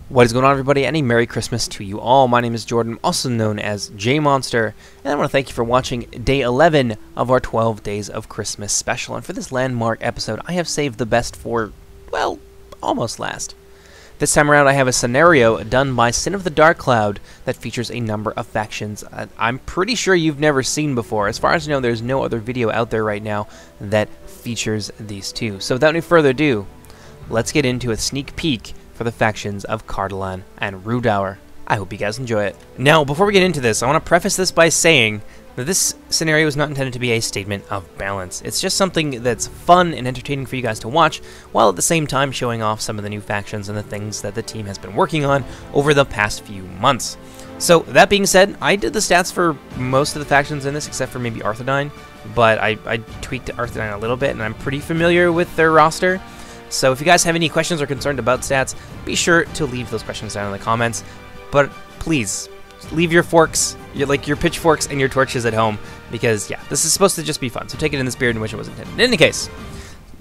What is going on, everybody, and a Merry Christmas to you all. My name is Jordan, also known as JMonster, and I want to thank you for watching Day 11 of our 12 Days of Christmas special. And for this landmark episode, I have saved the best for, well, almost last. This time around, I have a scenario done by Sin of the Dark Cloud that features a number of factions I'm pretty sure you've never seen before. As far as I know, there's no other video out there right now that features these two. So without any further ado, let's get into a sneak peek for the factions of Cardolan and Rhudaur. I hope you guys enjoy it. Now, before we get into this, I want to preface this by saying that this scenario is not intended to be a statement of balance. It's just something that's fun and entertaining for you guys to watch, while at the same time showing off some of the new factions and the things that the team has been working on over the past few months. So, that being said, I did the stats for most of the factions in this, except for maybe Arthedain, but I tweaked Arthedain a little bit, and I'm pretty familiar with their roster. So if you guys have any questions or concerned about stats, be sure to leave those questions down in the comments. But please, leave your forks, your pitchforks and your torches at home, because yeah, this is supposed to just be fun. So take it in the spirit in which it was intended. In any case,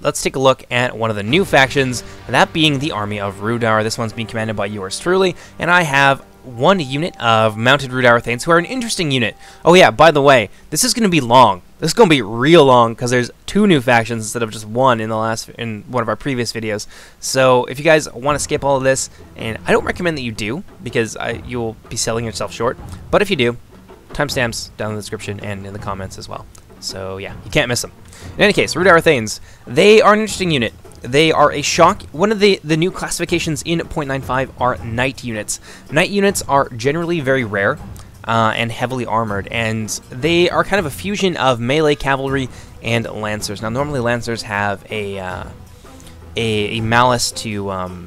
let's take a look at one of the new factions, that being the Army of Rhudaur. This one's being commanded by yours truly, and I have one unit of mounted Arthedains who are an interesting unit. Oh yeah, by the way, this is going to be long. This is going to be real long because there's two new factions instead of just one in one of our previous videos. So if you guys want to skip all of this, and I don't recommend that you do because you'll be selling yourself short, but if you do, timestamps down in the description and in the comments as well. So yeah, you can't miss them. In any case, Arthedains, they are an interesting unit. They are a shock. One of the new classifications in 0.95 are knight units. Knight units are generally very rare and heavily armored, and they are kind of a fusion of melee cavalry and lancers. Now, normally lancers have a malice to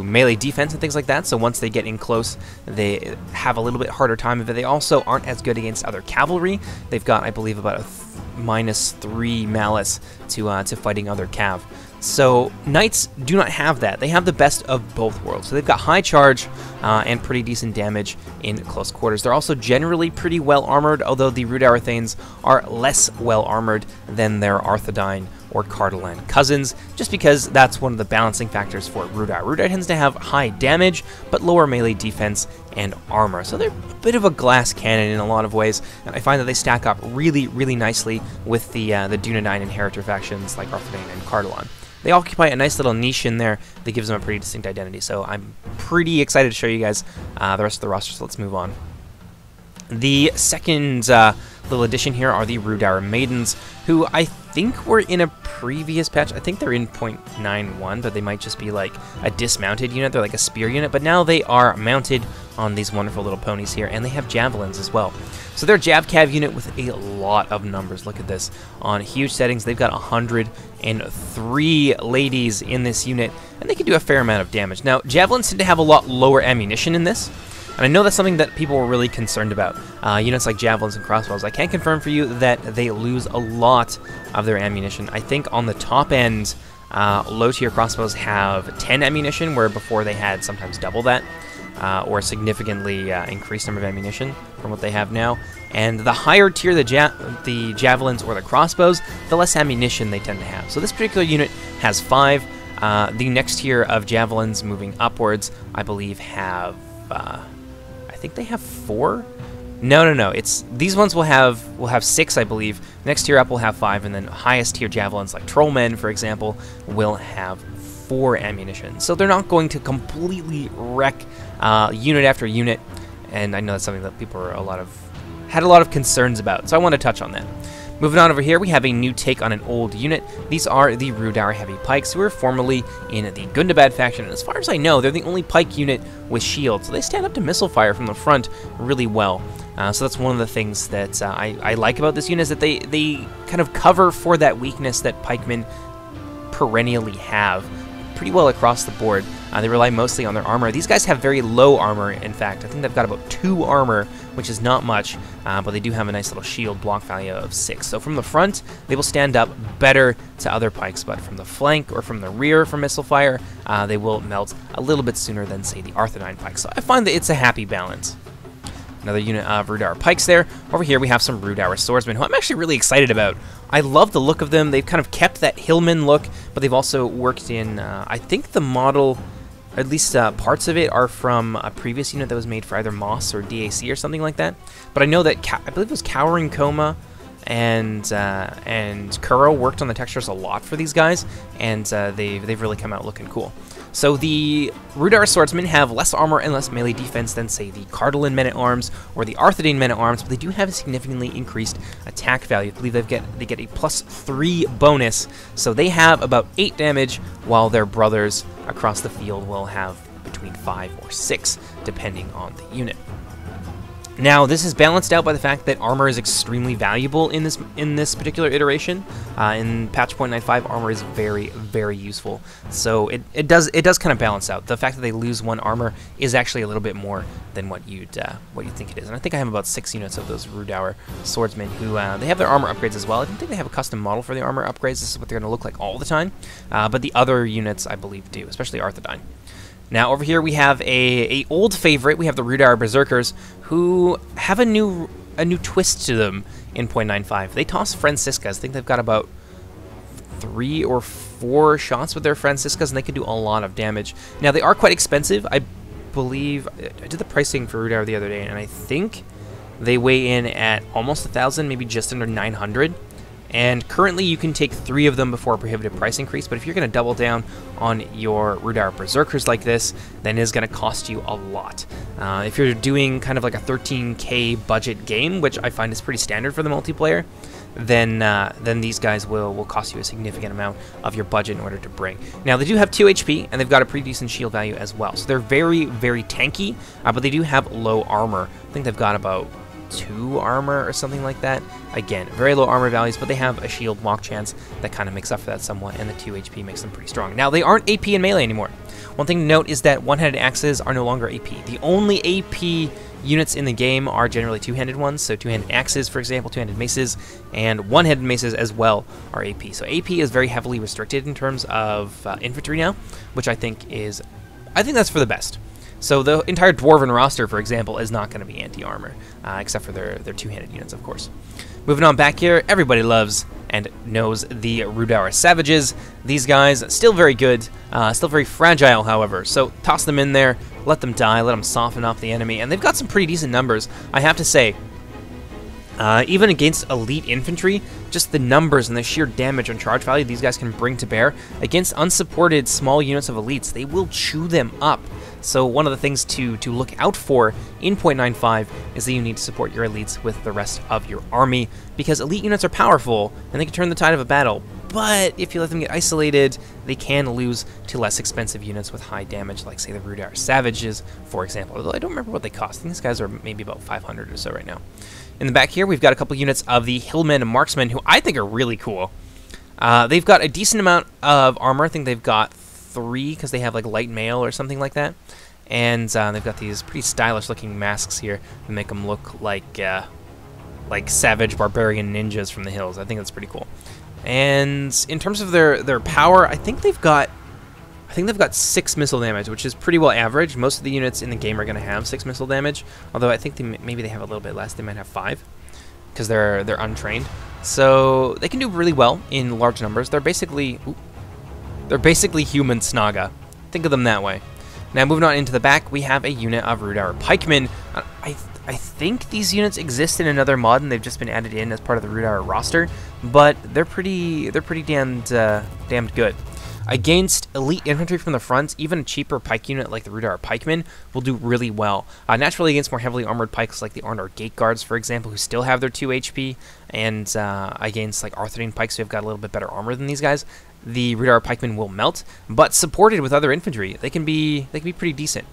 melee defense and things like that, so once they get in close, they have a little bit harder time of it. They also aren't as good against other cavalry. They've got, I believe, about a -3 malice to fighting other cav. So knights do not have that. They have the best of both worlds. So they've got high charge and pretty decent damage in close quarters. They're also generally pretty well armored, although the Arthedains are less well armored than their Arthedain or Cardolan cousins, just because that's one of the balancing factors for Rhudaur. Rhudaur tends to have high damage, but lower melee defense and armor. So they're a bit of a glass cannon in a lot of ways, and I find that they stack up really, really nicely with the Dunedain inheritor factions like Arthedain and Cardolan. They occupy a nice little niche in there that gives them a pretty distinct identity, so I'm pretty excited to show you guys the rest of the roster, so let's move on. The second little addition here are the Rhudaur Maidens, who I think were in a previous patch. I think they're in 0.91, but they might just be like a dismounted unit. They're like a spear unit, but now they are mounted on these wonderful little ponies here, and they have javelins as well. So they're a Jav Cav unit with a lot of numbers. Look at this. On huge settings, they've got 103 ladies in this unit, and they can do a fair amount of damage. Now, javelins tend to have a lot lower ammunition in this, and I know that's something that people were really concerned about. Units like javelins and crossbows, I can confirm for you that they lose a lot of their ammunition. I think on the top end, low-tier crossbows have 10 ammunition, where before they had sometimes double that, or a significantly increased number of ammunition from what they have now. And the higher tier the javelins or the crossbows, the less ammunition they tend to have. So this particular unit has 5. The next tier of javelins moving upwards, I believe, have... I think they have 4. No. These ones will have 6, I believe. Next tier up will have 5, and then highest tier javelins like trollmen, for example, will have 4 ammunition. So they're not going to completely wreck unit after unit, and I know that's something that people are had a lot of concerns about. So I want to touch on that. Moving on over here, we have a new take on an old unit. These are the Rhudaur Heavy Pikes, who were formerly in the Gundabad faction, and as far as I know, they're the only pike unit with shields, so they stand up to missile fire from the front really well. So that's one of the things that I like about this unit, is that they kind of cover for that weakness that pikemen perennially have pretty well across the board. They rely mostly on their armor. These guys have very low armor, in fact. I think they've got about 2 armor, which is not much, but they do have a nice little shield block value of 6. So from the front, they will stand up better to other pikes, but from the flank or from the rear from missile fire, they will melt a little bit sooner than, say, the Arthedain pikes. So I find that it's a happy balance. Another unit of Rhudaur pikes there. Over here we have some Rhudaur swordsmen, who I'm actually really excited about. I love the look of them. They've kind of kept that hillman look, but they've also worked in, I think the model, or at least parts of it, are from a previous unit that was made for either Moss or DAC or something like that. But I know that, I believe it was Cowering Coma and Kuro worked on the textures a lot for these guys, and they've really come out looking cool. So the Rhudaur swordsmen have less armor and less melee defense than, say, the Cardolan men-at-arms or the Arthedain men-at-arms, but they do have a significantly increased attack value. I believe they get a +3 bonus, so they have about 8 damage, while their brothers across the field will have between 5 or 6, depending on the unit. Now, this is balanced out by the fact that armor is extremely valuable in this particular iteration. In patch 0.95, armor is very, very useful. So it does kind of balance out. The fact that they lose 1 armor is actually a little bit more than what you'd think it is. And I think I have about 6 units of those Rhudaur swordsmen who they have their armor upgrades as well. I don't think they have a custom model for the armor upgrades. This is what they're going to look like all the time. But the other units, I believe, do, especially Arthedain. Now, over here we have a old favorite. We have the Rhudaur Berserkers, who have a new twist to them in 0.95. They toss Franciscas. I think they've got about 3 or 4 shots with their Franciscas, and they can do a lot of damage. Now, they are quite expensive. I believe I did the pricing for Rhudaur the other day, and I think they weigh in at almost 1,000, maybe just under 900. And currently you can take 3 of them before a prohibitive price increase, but if you're going to double down on your Rhudaur Berserkers like this, then it's going to cost you a lot. If you're doing kind of like a 13k budget game, which I find is pretty standard for the multiplayer, then these guys will cost you a significant amount of your budget in order to bring. Now, they do have 2 HP, and they've got a pretty decent shield value as well. So they're very, very tanky, but they do have low armor. I think they've got about 2 armor or something like that. Again, very low armor values, but they have a shield walk chance that kind of makes up for that somewhat, and the 2 HP makes them pretty strong. Now, they aren't AP in melee anymore. One thing to note is that one-handed axes are no longer AP. The only AP units in the game are generally 2-handed ones, so 2-handed axes, for example, 2-handed maces, and one-handed maces as well are AP. So AP is very heavily restricted in terms of infantry now, which I think that's for the best. So the entire Dwarven roster, for example, is not going to be anti-armor, except for their 2-handed units, of course. Moving on back here, everybody loves and knows the Rhudaur Savages. These guys, still very good, still very fragile, however. So toss them in there, let them die, let them soften up the enemy, and they've got some pretty decent numbers. I have to say, even against elite infantry, just the numbers and the sheer damage and charge value these guys can bring to bear against unsupported small units of elites, they will chew them up. So one of the things to look out for in 0.95 is that you need to support your elites with the rest of your army, because elite units are powerful and they can turn the tide of a battle, but if you let them get isolated, they can lose to less expensive units with high damage, like, say, the Rhudaur Savages, for example. Although I don't remember what they cost. I think these guys are maybe about 500 or so right now. In the back here, we've got a couple units of the Hillmen Marksmen, who I think are really cool. They've got a decent amount of armor. I think they've got 3 because they have like light mail or something like that, and they've got these pretty stylish looking masks here that make them look like savage barbarian ninjas from the hills. I think that's pretty cool. And in terms of their power, I think they've got 6 missile damage, which is pretty well average. Most of the units in the game are going to have 6 missile damage, although I think maybe they have a little bit less. They might have 5 because they're untrained. So they can do really well in large numbers. They're basically human Snaga. Think of them that way. Now, moving on into the back, we have a unit of Rhudaur Pikemen. I think these units exist in another mod, and they've just been added in as part of the Rhudaur roster, but they're pretty damned good. Against elite infantry from the front, even a cheaper pike unit like the Rhudaur Pikemen will do really well. Naturally, against more heavily armored pikes like the Arnor Gate Guards, for example, who still have their 2 HP, and against like Arthedain pikes who have got a little bit better armor than these guys, the Rhudaur Pikemen will melt. But supported with other infantry, they can be pretty decent.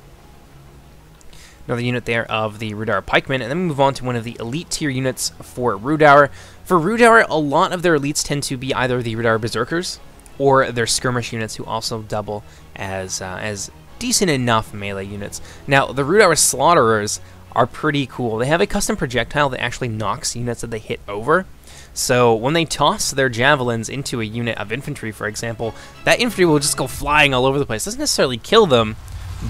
Another unit there of the Rhudaur Pikemen, and then we move on to one of the elite tier units for Rhudaur. For Rhudaur, a lot of their elites tend to be either the Rhudaur Berserkers or their skirmish units, who also double as decent enough melee units. Now, the Rhudaur Slaughterers are pretty cool. They have a custom projectile that actually knocks units that they hit over. So when they toss their javelins into a unit of infantry, for example, that infantry will just go flying all over the place. It doesn't necessarily kill them,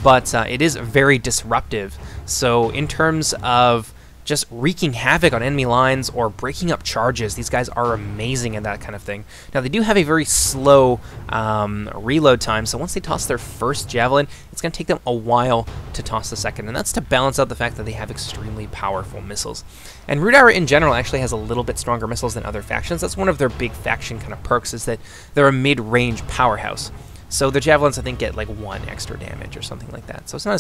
but it is very disruptive. So in terms of just wreaking havoc on enemy lines or breaking up charges, these guys are amazing at that kind of thing. Now, they do have a very slow reload time, so once they toss their first javelin, it's going to take them a while to toss the second, and that's to balance out the fact that they have extremely powerful missiles. And Rhudaur in general actually has a little bit stronger missiles than other factions. That's one of their big faction kind of perks, is that they're a mid-range powerhouse. So the javelins, I think, get like 1 extra damage or something like that. So it's not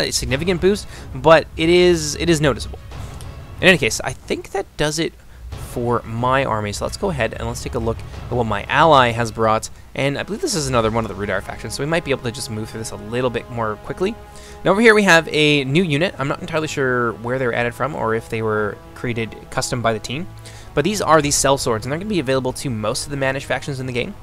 a significant boost, but it is noticeable. In any case, I think that does it for my army. So let's go ahead and let's take a look at what my ally has brought. And I believe this is another one of the Rhudaur factions, so we might be able to just move through this a little bit more quickly. Now over here we have a new unit. I'm not entirely sure where they were added from or if they were created custom by the team. But these are the sellswords, and they're going to be available to most of the managed factions in the game.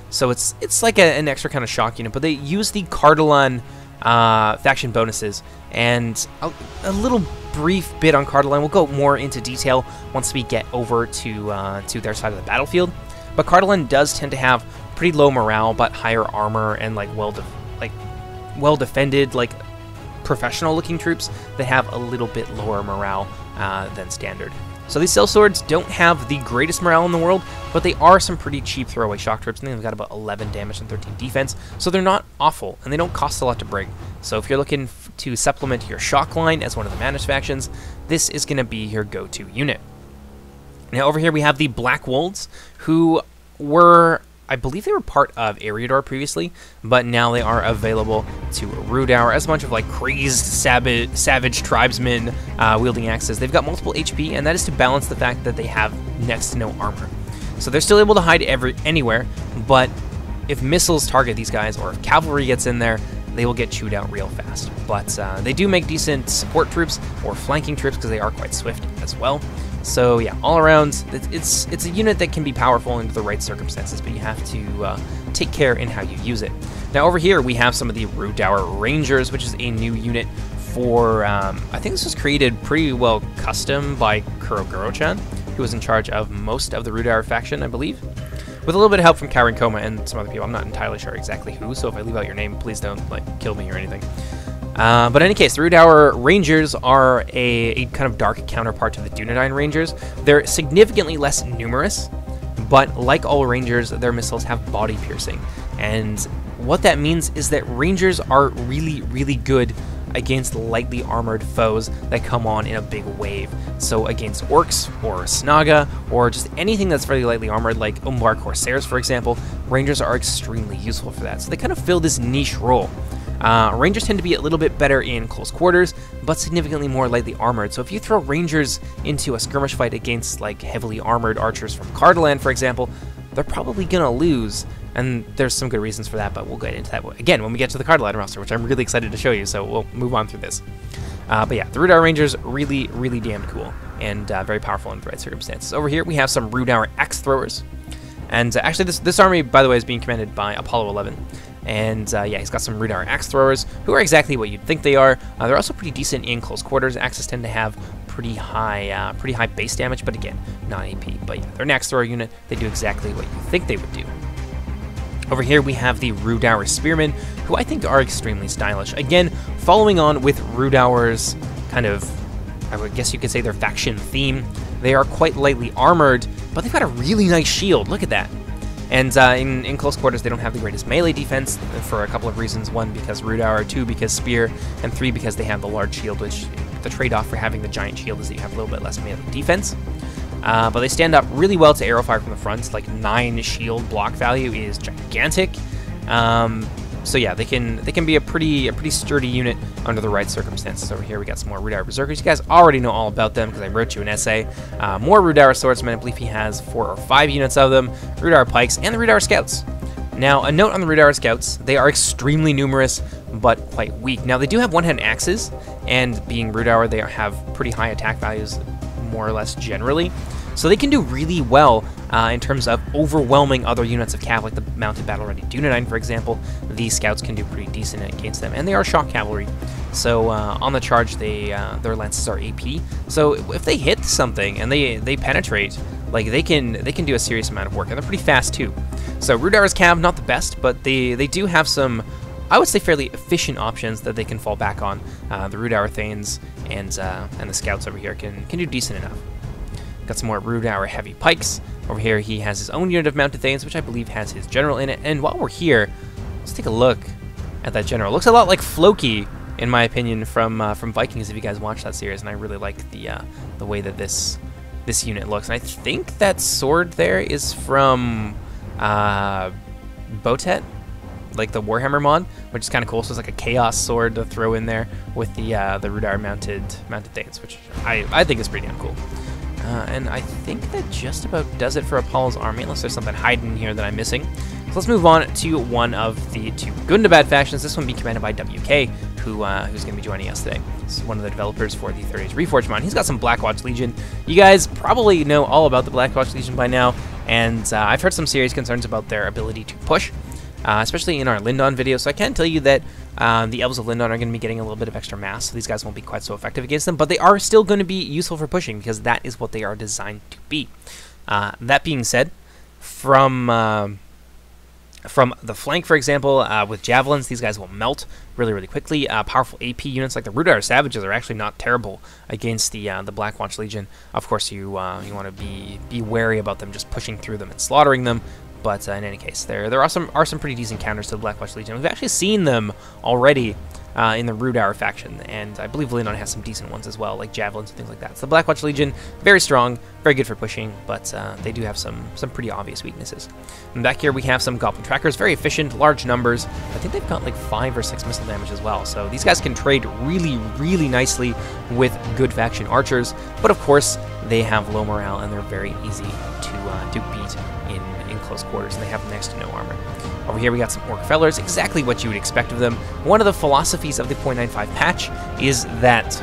So it's like an extra kind of shock unit, but they use the Cardolan faction bonuses, and a little brief bit on Cardolan. We'll go more into detail once we get over to their side of the battlefield. But Cardolan does tend to have pretty low morale, but higher armor and like well defended, like professional looking troops that have a little bit lower morale than standard. So these sellswords don't have the greatest morale in the world, but they are some pretty cheap throwaway shock troops. I think they've got about 11 damage and 13 defense, so they're not awful, and they don't cost a lot to bring. So if you're looking to supplement your shock line as one of the managed factions, this is going to be your go-to unit. Now over here we have the Black Wolves, who were, I believe they were part of Rhudaur previously, but now they are available to Rhudaur as a bunch of like crazed savage tribesmen wielding axes. They've got multiple HP, and that is to balance the fact that they have next to no armor. So they're still able to hide anywhere, but if missiles target these guys or if cavalry gets in there, they will get chewed out real fast. But they do make decent support troops or flanking troops because they are quite swift as well. So yeah, all around, it's a unit that can be powerful under the right circumstances, but you have to take care in how you use it. Now over here we have some of the Rhudaur Rangers, which is a new unit for, I think this was created pretty well custom by Kuroguro-chan, who was in charge of most of the Rhudaur faction, I believe, with a little bit of help from Karen Koma and some other people. I'm not entirely sure exactly who, so if I leave out your name, please don't like kill me or anything. But in any case, the Rhudaur Rangers are a kind of dark counterpart to the Dunedain Rangers. They're significantly less numerous, but like all Rangers, their missiles have body piercing. And what that means is that Rangers are really, really good against lightly armored foes that come on in a big wave. So against orcs or Snaga or just anything that's fairly lightly armored, like Umbar Corsairs, for example, Rangers are extremely useful for that. So they kind of fill this niche role. Rangers tend to be a little bit better in close quarters, but significantly more lightly armored. So if you throw Rangers into a skirmish fight against like heavily armored archers from Cardolan, for example, they're probably gonna lose. And there's some good reasons for that, but we'll get into that again when we get to the Cardolan roster, which I'm really excited to show you, so we'll move on through this. But yeah, the Rhudaur Rangers, really, really damn cool, and very powerful in the right circumstances. Over here, we have some Rhudaur Axe Throwers. And actually, this army, by the way, is being commanded by Apollo 11. And yeah, he's got some Rhudaur Axe Throwers, who are exactly what you'd think they are. They're also pretty decent in close quarters. Axes tend to have pretty high base damage, but again, not AP. But yeah, they're an Axe Thrower unit. They do exactly what you think they would do. Over here we have the Rhudaur Spearmen, who I think are extremely stylish. Again, following on with Rhudaur's kind of, I would guess you could say, their faction theme. They are quite lightly armored, but they've got a really nice shield. Look at that. And in close quarters, they don't have the greatest melee defense for a couple of reasons. 1, because Rhudaur, 2, because Spear, and 3, because they have the large shield, which the trade-off for having the giant shield is that you have a little bit less melee defense. But they stand up really well to arrow fire from the front. Like 9 shield block value is gigantic. So yeah, they can be a pretty sturdy unit under the right circumstances. Over here we got some more Rhudaur Berserkers. You guys already know all about them because I wrote you an essay. More Rhudaur Swordsmen. I believe he has 4 or 5 units of them. Rhudaur Pikes and the Rhudaur Scouts. Now, a note on the Rhudaur Scouts: they are extremely numerous, but quite weak. Now, they do have one-hand axes, and being Rhudaur, they have pretty high attack values, more or less generally. So they can do really well in terms of overwhelming other units of cav, like the mounted battle-ready Dunedain, for example. These scouts can do pretty decent against them, and they are shock cavalry. So on the charge, their lances are AP. So if they hit something and they penetrate, like they can do a serious amount of work, and they're pretty fast too. So Rhudaur's cav, not the best, but they do have some I would say, fairly efficient options that they can fall back on. The Rhudaur Thanes and the Scouts over here can do decent enough. Got some more Rhudaur heavy pikes. Over here he has his own unit of mounted Thanes, which I believe has his general in it. And while we're here, let's take a look at that general. Looks a lot like Floki, in my opinion, from Vikings, if you guys watch that series, and I really like the way that this unit looks. And I think that sword there is from Botet, like the Warhammer mod, which is kind of cool. So it's like a chaos sword to throw in there with the Rhudaur mounted Thanes, which I think is pretty damn cool. And I think that just about does it for Apollo's army, unless there's something hiding here that I'm missing. So let's move on to one of the 2 Gundabad factions. This one being commanded by WK, who's going to be joining us today. This is one of the developers for the Age Reforged mod. He's got some Blackwatch Legion. You guys probably know all about the Blackwatch Legion by now, and I've heard some serious concerns about their ability to push, especially in our Lindon video. So I can tell you that the Elves of Lindon are going to be getting a little bit of extra mass, so these guys won't be quite so effective against them, but they are still going to be useful for pushing, because that is what they are designed to be. That being said, from the flank, for example, with javelins, these guys will melt really, really quickly. Powerful AP units like the Rhudaur Savages are actually not terrible against the Blackwatch Legion. Of course, you want to be wary about them just pushing through them and slaughtering them. But in any case, there are some pretty decent counters to the Blackwatch Legion. We've actually seen them already in the Rhudaur faction, and I believe Lindon has some decent ones as well, like javelins and things like that. So the Blackwatch Legion, very strong, very good for pushing, but they do have some pretty obvious weaknesses. And back here we have some Goblin Trackers, very efficient, large numbers. I think they've got like 5 or 6 missile damage as well, so these guys can trade really, really nicely with good faction archers, but of course they have low morale and they're very easy to beat in close quarters, and they have next to no armor. Over here we got some Orc Fellers, exactly what you would expect of them. One of the philosophies of the .95 patch is that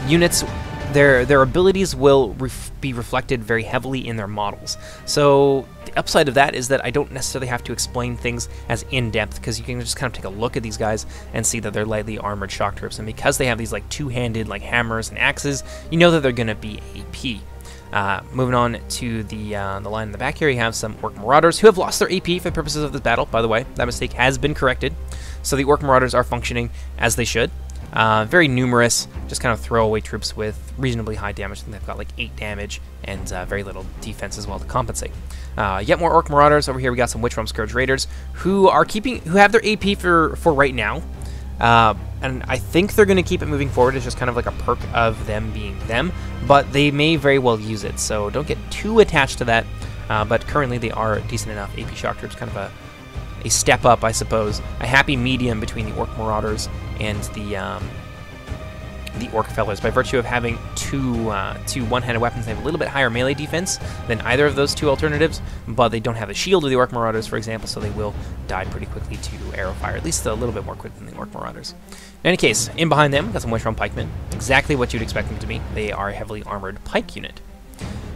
units, their abilities will be reflected very heavily in their models. So the upside of that is that I don't necessarily have to explain things as in-depth, because you can just kind of take a look at these guys and see that they're lightly armored shock troops, and because they have these like two-handed like hammers and axes, you know that they're going to be AP. Moving on to the line in the back here, you have some Orc Marauders who have lost their AP for the purposes of this battle. By the way, that mistake has been corrected. So the Orc Marauders are functioning as they should. Very numerous, just kind of throwaway troops with reasonably high damage. I think they've got like 8 damage and very little defense as well to compensate. Yet more Orc Marauders. Over here we got some Witch Realm Scourge Raiders who have their AP for right now. And I think they're going to keep it moving forward. It's just kind of like a perk of them being them, but they may very well use it, so don't get too attached to that. But currently they are decent enough AP shock troops, kind of a step up, I suppose. A happy medium between the Orc Marauders and the Orc Fellers. By virtue of having two one-handed weapons, they have a little bit higher melee defense than either of those 2 alternatives, but they don't have the shield of the Orc Marauders, for example, so they will die pretty quickly to arrow fire, at least a little bit more quick than the Orc Marauders. In any case, in behind them, we've got some Witch Realm Pikemen, exactly what you'd expect them to be. They are a heavily armored pike unit.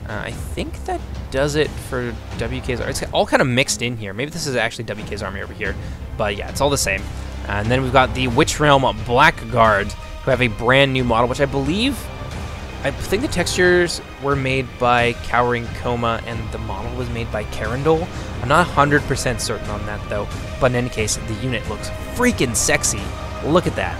I think that does it for WK's army. It's all kind of mixed in here. Maybe this is actually WK's army over here, but yeah, it's all the same. And then we've got the Witch Realm Blackguard, who have a brand new model, which I think the textures were made by Cowering Coma and the model was made by Cardolan. I'm not 100% certain on that though, but in any case, the unit looks freaking sexy. Look at that.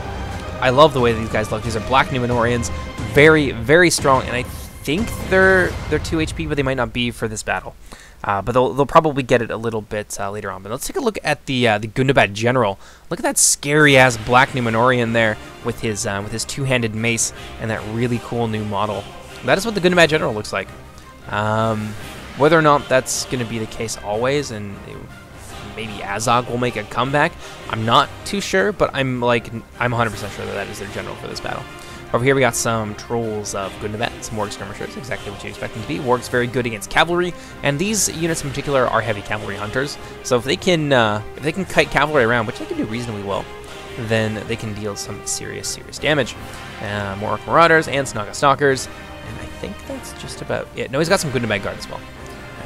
I love the way these guys look. These are Black Numenorians, very, very strong, and I think they're 2 HP, but they might not be for this battle. But they'll probably get it a little bit later on. But let's take a look at the Gundabad General. Look at that scary-ass Black Numenorian there with his two-handed mace and that really cool new model. That is what the Gundabad General looks like. Whether or not that's going to be the case always, and maybe Azog will make a comeback, I'm not too sure. But I'm 100% sure that is their general for this battle. Over here we got some Trolls of Gundabad, some Warg Skirmishers, exactly what you expect them to be. Warg's very good against cavalry, and these units in particular are heavy cavalry hunters. So if they can kite cavalry around, which they can do reasonably well, then they can deal some serious damage. More Orc Marauders and Snaga Stalkers, and I think that's just about it. No, he's got some Gundabad Guard as well.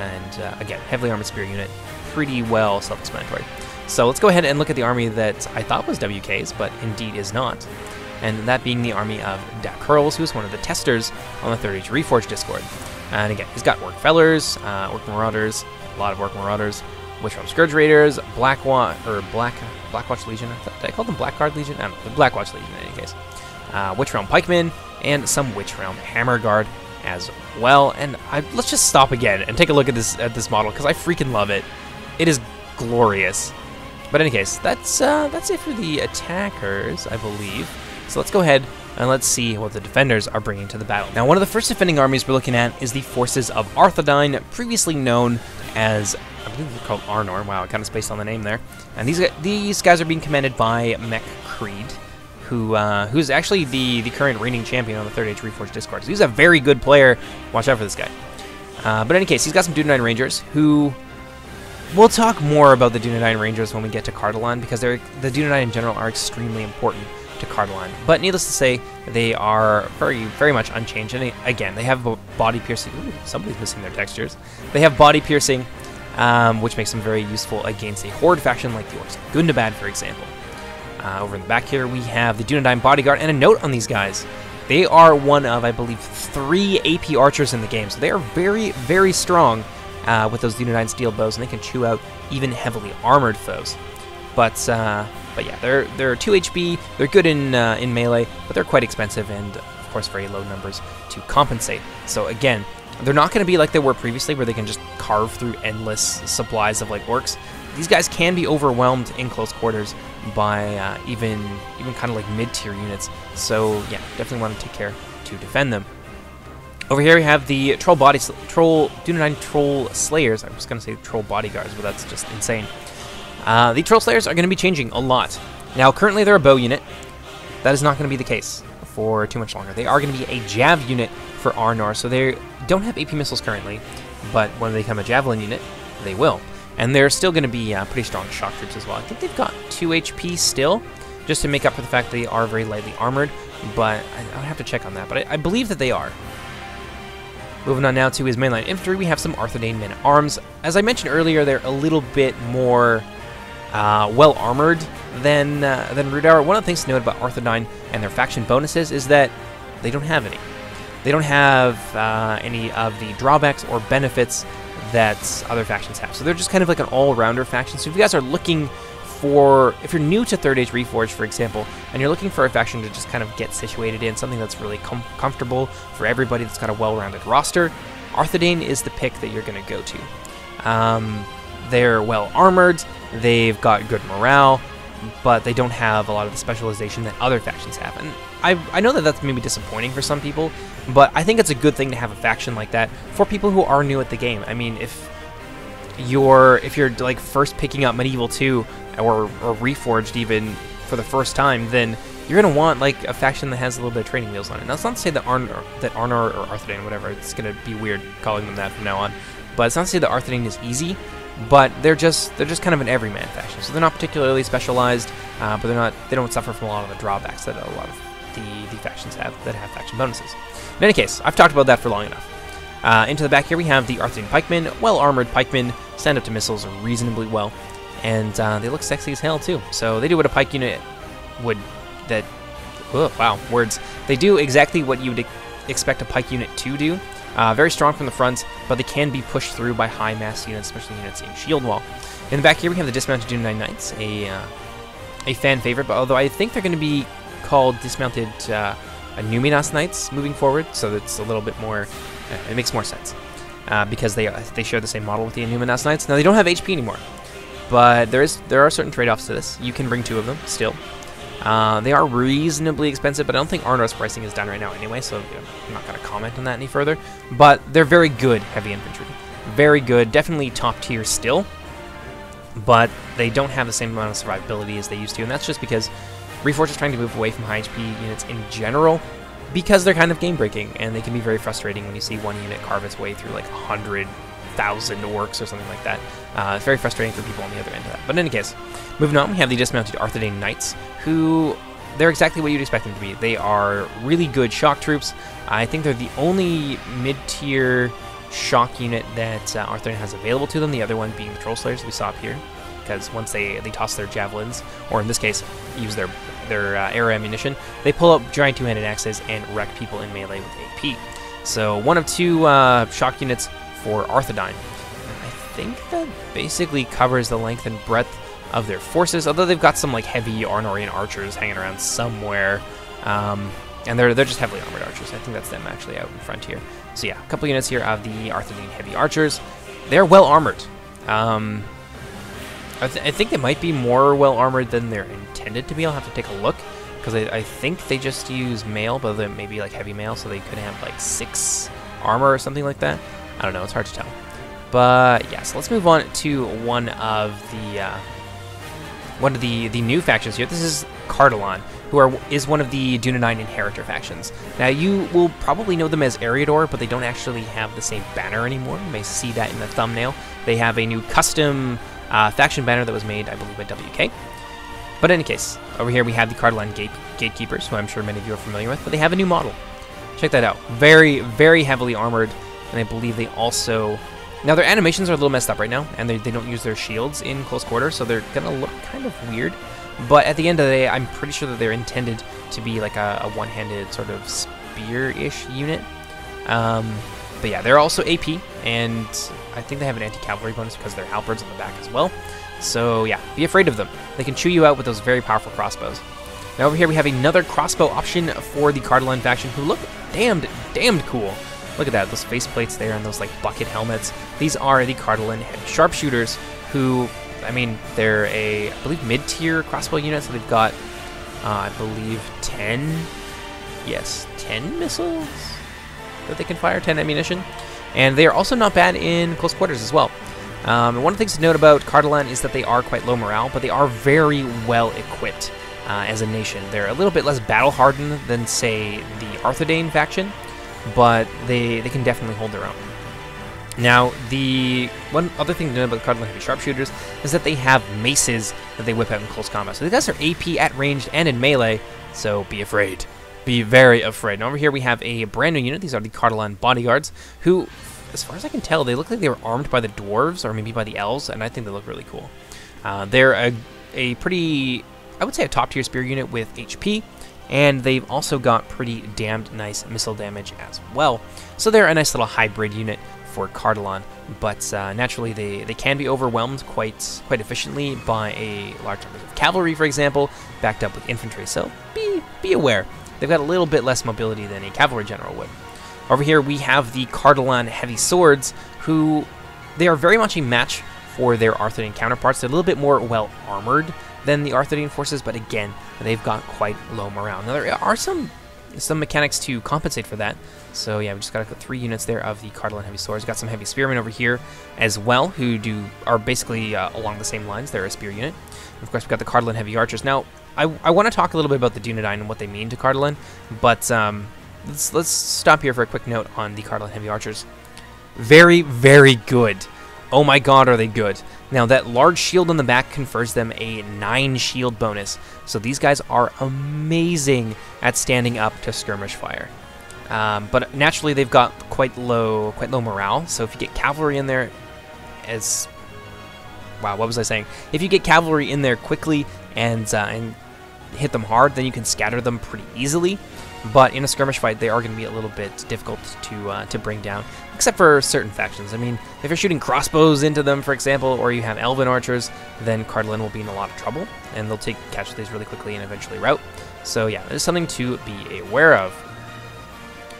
And again, heavily armored spear unit, pretty well self-explanatory. So let's go ahead and look at the army that I thought was WK's, but indeed is not. And that being the army of Dak Curls, who's one of the testers on the 3rd Age Reforged Discord. And again, he's got Orc Fellers, Orc Marauders, a lot of Orc Marauders, Witchrealm Scourge Raiders, Blackwatch Legion. Did I call them Blackguard Legion? I don't know, the Blackwatch Legion in any case. Witchrealm Pikemen, and some Witchrealm Hammer Guard as well. And let's just stop again and take a look at this model, because I freaking love it. It is glorious. But in any case, that's it for the attackers, I believe. So let's go ahead and let's see what the defenders are bringing to the battle. Now, one of the first defending armies we're looking at is the forces of Arthedain, previously known as, I believe they're called Arnor. Wow, I kind of spaced on the name there. And these guys are being commanded by Mech Creed, who's actually the current reigning champion on the 3rd Age Reforged Discord. So he's a very good player. Watch out for this guy. But in any case, he's got some Dunedain Rangers, who... We'll talk more about the Dunedain Rangers when we get to Cardolan, because the Dunedain in general are extremely important to Cardolan. But needless to say, they are very, very much unchanged. And again, they have body piercing. Ooh, somebody's missing their textures. They have body piercing, which makes them very useful against a horde faction like the Orcs of Gundabad, for example. Over in the back here, we have the Dunedain Bodyguard, and a note on these guys. They are one of, I believe, 3 AP archers in the game, so they are very, very strong with those Dunedain steel bows, and they can chew out even heavily armored foes. But yeah, they're 2 HP. They're good in melee, but they're quite expensive, and of course very low numbers to compensate. So again, they're not going to be like they were previously, where they can just carve through endless supplies of like orcs. These guys can be overwhelmed in close quarters by even kind of like mid-tier units. So yeah, definitely want to take care to defend them. Over here we have the Dunedain Troll Slayers. I was going to say Troll Bodyguards, but that's just insane. The Troll Slayers are going to be changing a lot. Now, currently they're a bow unit. That is not going to be the case for too much longer. They are going to be a Jav unit for Arnor, so they don't have AP missiles currently, but when they become a Javelin unit, they will. And they're still going to be pretty strong shock troops as well. I think they've got 2 HP still, just to make up for the fact that they are very lightly armored, but I would have to check on that, but I believe that they are. Moving on now to his mainline infantry, we have some Arthedain men-at-arms. As I mentioned earlier, they're a little bit more well-armored than Rhudaur. One of the things to note about Arthedain and their faction bonuses is that they don't have any. They don't have any of the drawbacks or benefits that other factions have. So they're just kind of like an all-rounder faction. So if you guys are looking for, if you're new to 3rd Age Reforged, for example, and you're looking for a faction to just kind of get situated in, something that's really comfortable for everybody that's got a well-rounded roster, Arthedain is the pick that you're going to go to. They're well-armored, they've got good morale, but they don't have a lot of the specialization that other factions have. And I know that that's maybe disappointing for some people, but I think it's a good thing to have a faction like that for people who are new at the game. I mean, if you're like first picking up Medieval 2 or Reforged even for the first time, then you're going to want like a faction that has a little bit of training wheels on it. Now, it's not to say that Arnor or Arthedain, whatever, it's going to be weird calling them that from now on, but it's not to say that Arthedain is easy, but they're just kind of an everyman faction. So they're not particularly specialized, but they don't suffer from a lot of the drawbacks that a lot of the factions have that have faction bonuses. In any case, I've talked about that for long enough. Into the back here we have the Arthedain pikemen, well-armored pikemen, stand up to missiles reasonably well, and they look sexy as hell too. So they do what a pike unit would. Wow, words. They do exactly what you would expect a pike unit to do. Very strong from the front, but they can be pushed through by high mass units, especially units in shield wall. In the back here we have the dismounted Dunedain Knights, a fan favorite, but although I think they're going to be called dismounted Numinas Knights moving forward, so that's a little bit more. It makes more sense because they share the same model with the Numinas Knights. Now they don't have HP anymore, but there are certain trade-offs to this. You can bring 2 of them still. They are reasonably expensive, but I don't think Arnor's pricing is done right now anyway, so I'm not going to comment on that any further. But they're very good heavy infantry. Very good, definitely top tier still, but they don't have the same amount of survivability as they used to, and that's just because Reforged is trying to move away from high HP units in general, because they're kind of game-breaking, and they can be very frustrating when you see one unit carve its way through like 100,000 orcs or something like that. It's very frustrating for people on the other end of that. But in any case, moving on, we have the dismounted Arthedain Knights, who they're exactly what you'd expect them to be. They are really good shock troops. I think they're the only mid-tier shock unit that Arthedain has available to them, the other one being the Troll Slayers we saw up here, because once they toss their javelins, or in this case, use their arrow ammunition, they pull up giant 2-handed axes and wreck people in melee with AP. So 1 of 2 shock units for Arthedain. I think that basically covers the length and breadth of their forces, although they've got some like heavy Arnorian archers hanging around somewhere. And they're just heavily armored archers. I think that's them actually out in front here. So yeah, a couple units here of the Arthedain heavy archers. They're well armored. I think they might be more well armored than they're intended to be. I'll have to take a look, because I think they just use mail, but they maybe like heavy mail, so they could have like 6 armor or something like that. I don't know. It's hard to tell. But yeah, so let's move on to one of the new factions here. This is Cardolan, who is one of the Dunedain Inheritor factions. Now, you will probably know them as Eriador, but they don't actually have the same banner anymore. You may see that in the thumbnail. They have a new custom faction banner that was made, I believe, by WK. But in any case, over here we have the Cardolan Gatekeepers, who I'm sure many of you are familiar with, but they have a new model. Check that out. Very, very heavily armored, and I believe they also... Now, their animations are a little messed up right now, and they don't use their shields in close quarters, so they're going to look kind of weird. But at the end of the day, I'm pretty sure that they're intended to be like a one-handed sort of spear-ish unit. But yeah, they're also AP, and I think they have an anti-cavalry bonus because they're halberds on the back as well. So yeah, be afraid of them. They can chew you out with those very powerful crossbows. Now over here we have another crossbow option for the Cardolan faction, who look damned cool. Look at that, those faceplates there and those like bucket helmets. These are the Cardolan heavy sharpshooters, who, I mean, they're I believe, mid-tier crossbow unit, so they've got, I believe, 10 missiles that they can fire, 10 ammunition. And they are also not bad in close quarters as well. And one of the things to note about Cardolan is that they are quite low morale, but they are very well equipped as a nation. They're a little bit less battle-hardened than, say, the Arthedain faction, but they can definitely hold their own. Now, the one other thing to know about the Cardolan heavy sharpshooters is that they have maces that they whip out in close combat. So these guys are AP at ranged and in melee, so be afraid. Be very afraid. Now over here we have a brand new unit. These are the Cardolan bodyguards, who, as far as I can tell, they look like they were armed by the dwarves or maybe by the elves, and I think they look really cool. They're a pretty, I would say, a top tier spear unit with HP, and they've also got pretty damned nice missile damage as well. So they're a nice little hybrid unit for Cardolan, but naturally they can be overwhelmed quite efficiently by a large number of cavalry, for example, backed up with infantry. So be aware. They've got a little bit less mobility than a cavalry general would. Over here we have the Cardolan heavy swords, who they are very much a match for their Arthedain counterparts. They're a little bit more well armored than the Arthedain forces, but again, they've got quite low morale. Now there are some mechanics to compensate for that. So yeah, we just got 3 units there of the Cardolan heavy swords. We've got some heavy spearmen over here as well, who are basically along the same lines. They're a spear unit. And of course, we've got the Cardolan heavy archers. Now, I want to talk a little bit about the Dunedain and what they mean to Cardolan, but let's stop here for a quick note on the Cardolan heavy archers. Very, very good. Oh my god, are they good. Now, that large shield on the back confers them a 9 shield bonus, so these guys are amazing at standing up to skirmish fire. But naturally, they've got quite low morale, so if you get cavalry in there wow, what was I saying? If you get cavalry in there quickly and hit them hard, then you can scatter them pretty easily. But in a skirmish fight, they are going to be a little bit difficult to bring down, except for certain factions. I mean, if you're shooting crossbows into them, for example, or you have elven archers, then Cardolan will be in a lot of trouble, and they'll take casualties really quickly and eventually rout. So yeah, there's something to be aware of.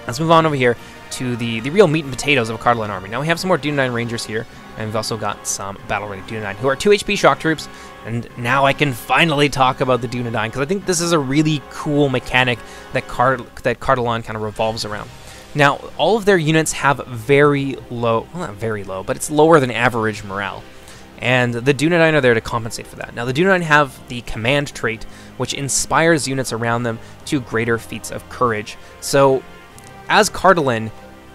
Let's move on over here to the real meat and potatoes of a Cardolan army. Now we have some more Dunedain Rangers here, and we've also got some battle-ready Dunedain, who are 2 HP shock troops. And now I can finally talk about the Dunedain, because I think this is a really cool mechanic that Cardolan kind of revolves around. Now, all of their units have very low, well, not very low, but it's lower than average morale. And the Dunedain are there to compensate for that. Now, the Dunedain have the command trait, which inspires units around them to greater feats of courage. So, as Cardolan,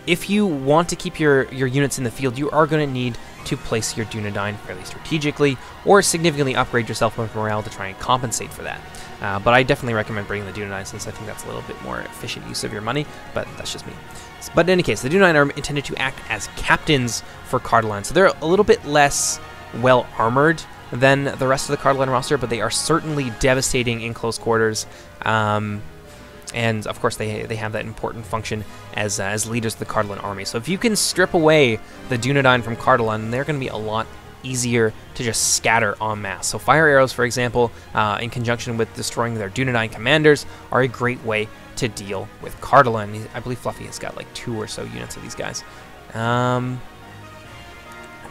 if you want to keep your units in the field, you are going to need to place your Dunedain fairly strategically, or significantly upgrade yourself with morale to try and compensate for that. But I definitely recommend bringing the Dunedain, since I think that's a little bit more efficient use of your money, but that's just me. But in any case, the Dunedain are intended to act as captains for Cardolan, so they're a little bit less well armored than the rest of the Cardolan roster, but they are certainly devastating in close quarters. And of course, they have that important function as leaders of the Cardolan army. So if you can strip away the Dunedain from Cardolan, they're going to be a lot easier to just scatter en masse. So fire arrows, for example, in conjunction with destroying their Dunedain commanders, are a great way to deal with Cardolan. I believe Fluffy has got like 2 or so units of these guys. I'm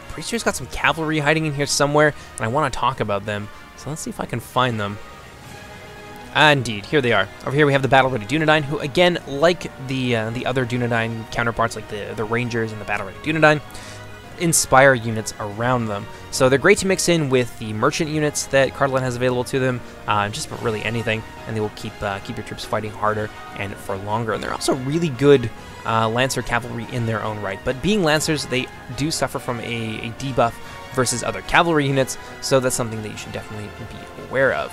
pretty sure he's got some cavalry hiding in here somewhere, and I want to talk about them. So let's see if I can find them. Indeed, here they are. Over here we have the battle-ready Dunedain, who again, like the other Dunedain counterparts, like the Rangers and the battle-ready Dunedain, inspire units around them. So they're great to mix in with the merchant units that Cardolan has available to them, just about really anything, and they will keep your troops fighting harder and for longer. And they're also really good Lancer cavalry in their own right. But being Lancers, they do suffer from a debuff versus other cavalry units, so that's something that you should definitely be aware of.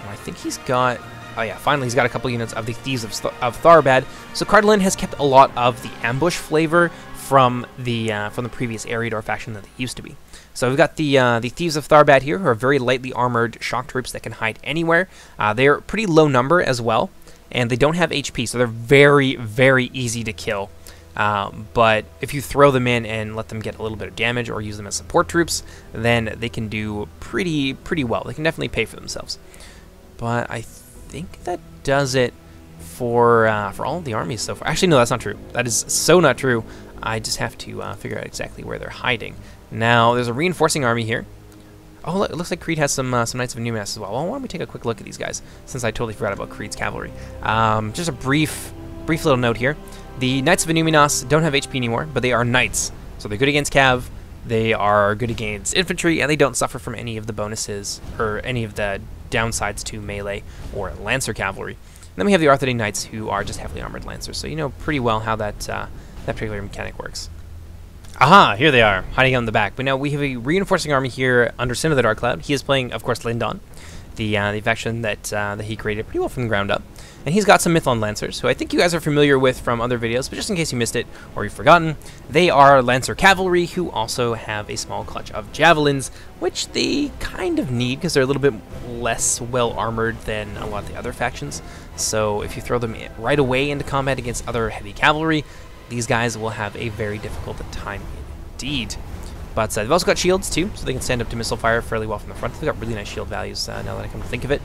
And I think he's got... Oh yeah, finally he's got a couple units of the Thieves of Tharbad. So Cardolan has kept a lot of the ambush flavor from the previous Eriador faction that they used to be. So we've got the Thieves of Tharbad here, who are very lightly armored shock troops that can hide anywhere. They're pretty low number as well, and they don't have HP, so they're very, very easy to kill. But if you throw them in and let them get a little bit of damage or use them as support troops, then they can do pretty well. They can definitely pay for themselves. But I think that does it for all of the armies so far. Actually, no, that's not true. That is so not true. I just have to figure out exactly where they're hiding. Now, there's a reinforcing army here. Oh, look, it looks like Creed has some Knights of Numass as well. Well, why don't we take a quick look at these guys, since I totally forgot about Creed's cavalry. Just a brief little note here. The Knights of Numinas don't have HP anymore, but they are Knights. So they're good against Cav, they are good against infantry, and they don't suffer from any of the bonuses, or any of the downsides to melee or Lancer cavalry. And then we have the Arthedain Knights, who are just heavily armored Lancers, so you know pretty well how that particular mechanic works. Aha! Here they are, hiding out in the back. But now we have a reinforcing army here under Sin of the Dark Cloud. He is playing, of course, Lindon, the faction that he created pretty well from the ground up. And he's got some Mythlon Lancers, who I think you guys are familiar with from other videos, but just in case you missed it or you've forgotten, they are Lancer Cavalry, who also have a small clutch of Javelins, which they kind of need because they're a little bit less well-armored than a lot of the other factions. So if you throw them right away into combat against other heavy cavalry, these guys will have a very difficult time indeed. But they've also got shields too, so they can stand up to missile fire fairly well from the front. They've got really nice shield values now that I come to think of it.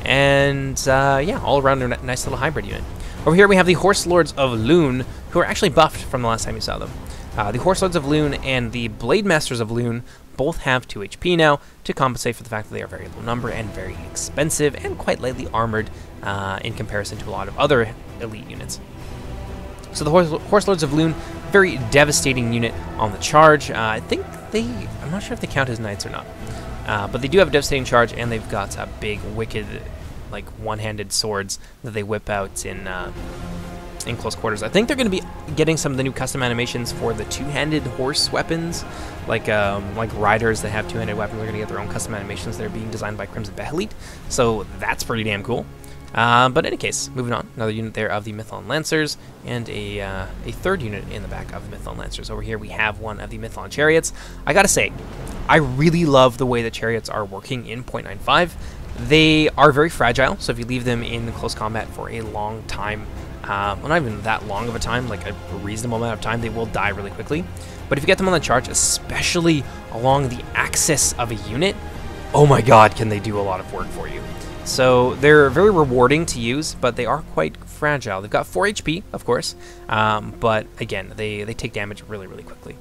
And yeah, all around a nice little hybrid unit. Over here we have the Horse Lords of Lune, who are actually buffed from the last time you saw them. The Horse Lords of Lune and the Blade Masters of Lune both have 2 HP now to compensate for the fact that they are very low number and very expensive and quite lightly armored in comparison to a lot of other elite units. So the Horse Lords of Lune, very devastating unit on the charge. I think I'm not sure if they count as knights or not. But they do have a devastating charge, and they've got big, wicked, like one-handed swords that they whip out in close quarters. I think they're going to be getting some of the new custom animations for the two-handed horse weapons, like riders that have two-handed weapons. They're going to get their own custom animations that are being designed by Crimson Behelit. So that's pretty damn cool. But in any case, moving on, another unit there of the Mythlon Lancers, and a third unit in the back of the Mythlon Lancers. Over here we have one of the Mythlon Chariots. I gotta say, I really love the way the Chariots are working in 0.95. They are very fragile, so if you leave them in close combat for a long time, well, not even that long of a time, like a reasonable amount of time, they will die really quickly. But if you get them on the charge, especially along the axis of a unit, oh my god, can they do a lot of work for you. So they're very rewarding to use, but they are quite fragile. They've got 4 HP, of course, but again, they take damage really, really quickly.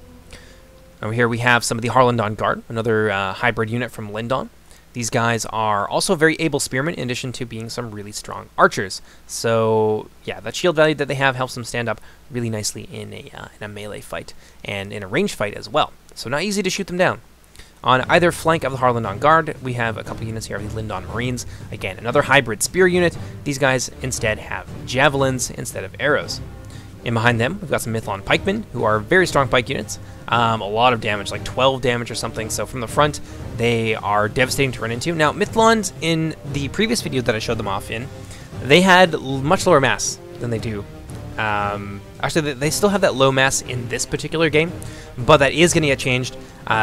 Over here we have some of the Harlandon Guard, another hybrid unit from Lindon. These guys are also very able spearmen, in addition to being some really strong archers. So yeah, that shield value that they have helps them stand up really nicely in a melee fight, and in a ranged fight as well. So not easy to shoot them down. On either flank of the Harlandon Guard, we have a couple units here of the Lindon Marines. Again, another hybrid spear unit. These guys instead have javelins instead of arrows. In behind them, we've got some Mythlon Pikemen, who are very strong pike units. A lot of damage, like 12 damage or something. So from the front, they are devastating to run into. Now, Mythlons, in the previous video that I showed them off in, they had much lower mass than they do. Actually, they still have that low mass in this particular game, but that is going to get changed.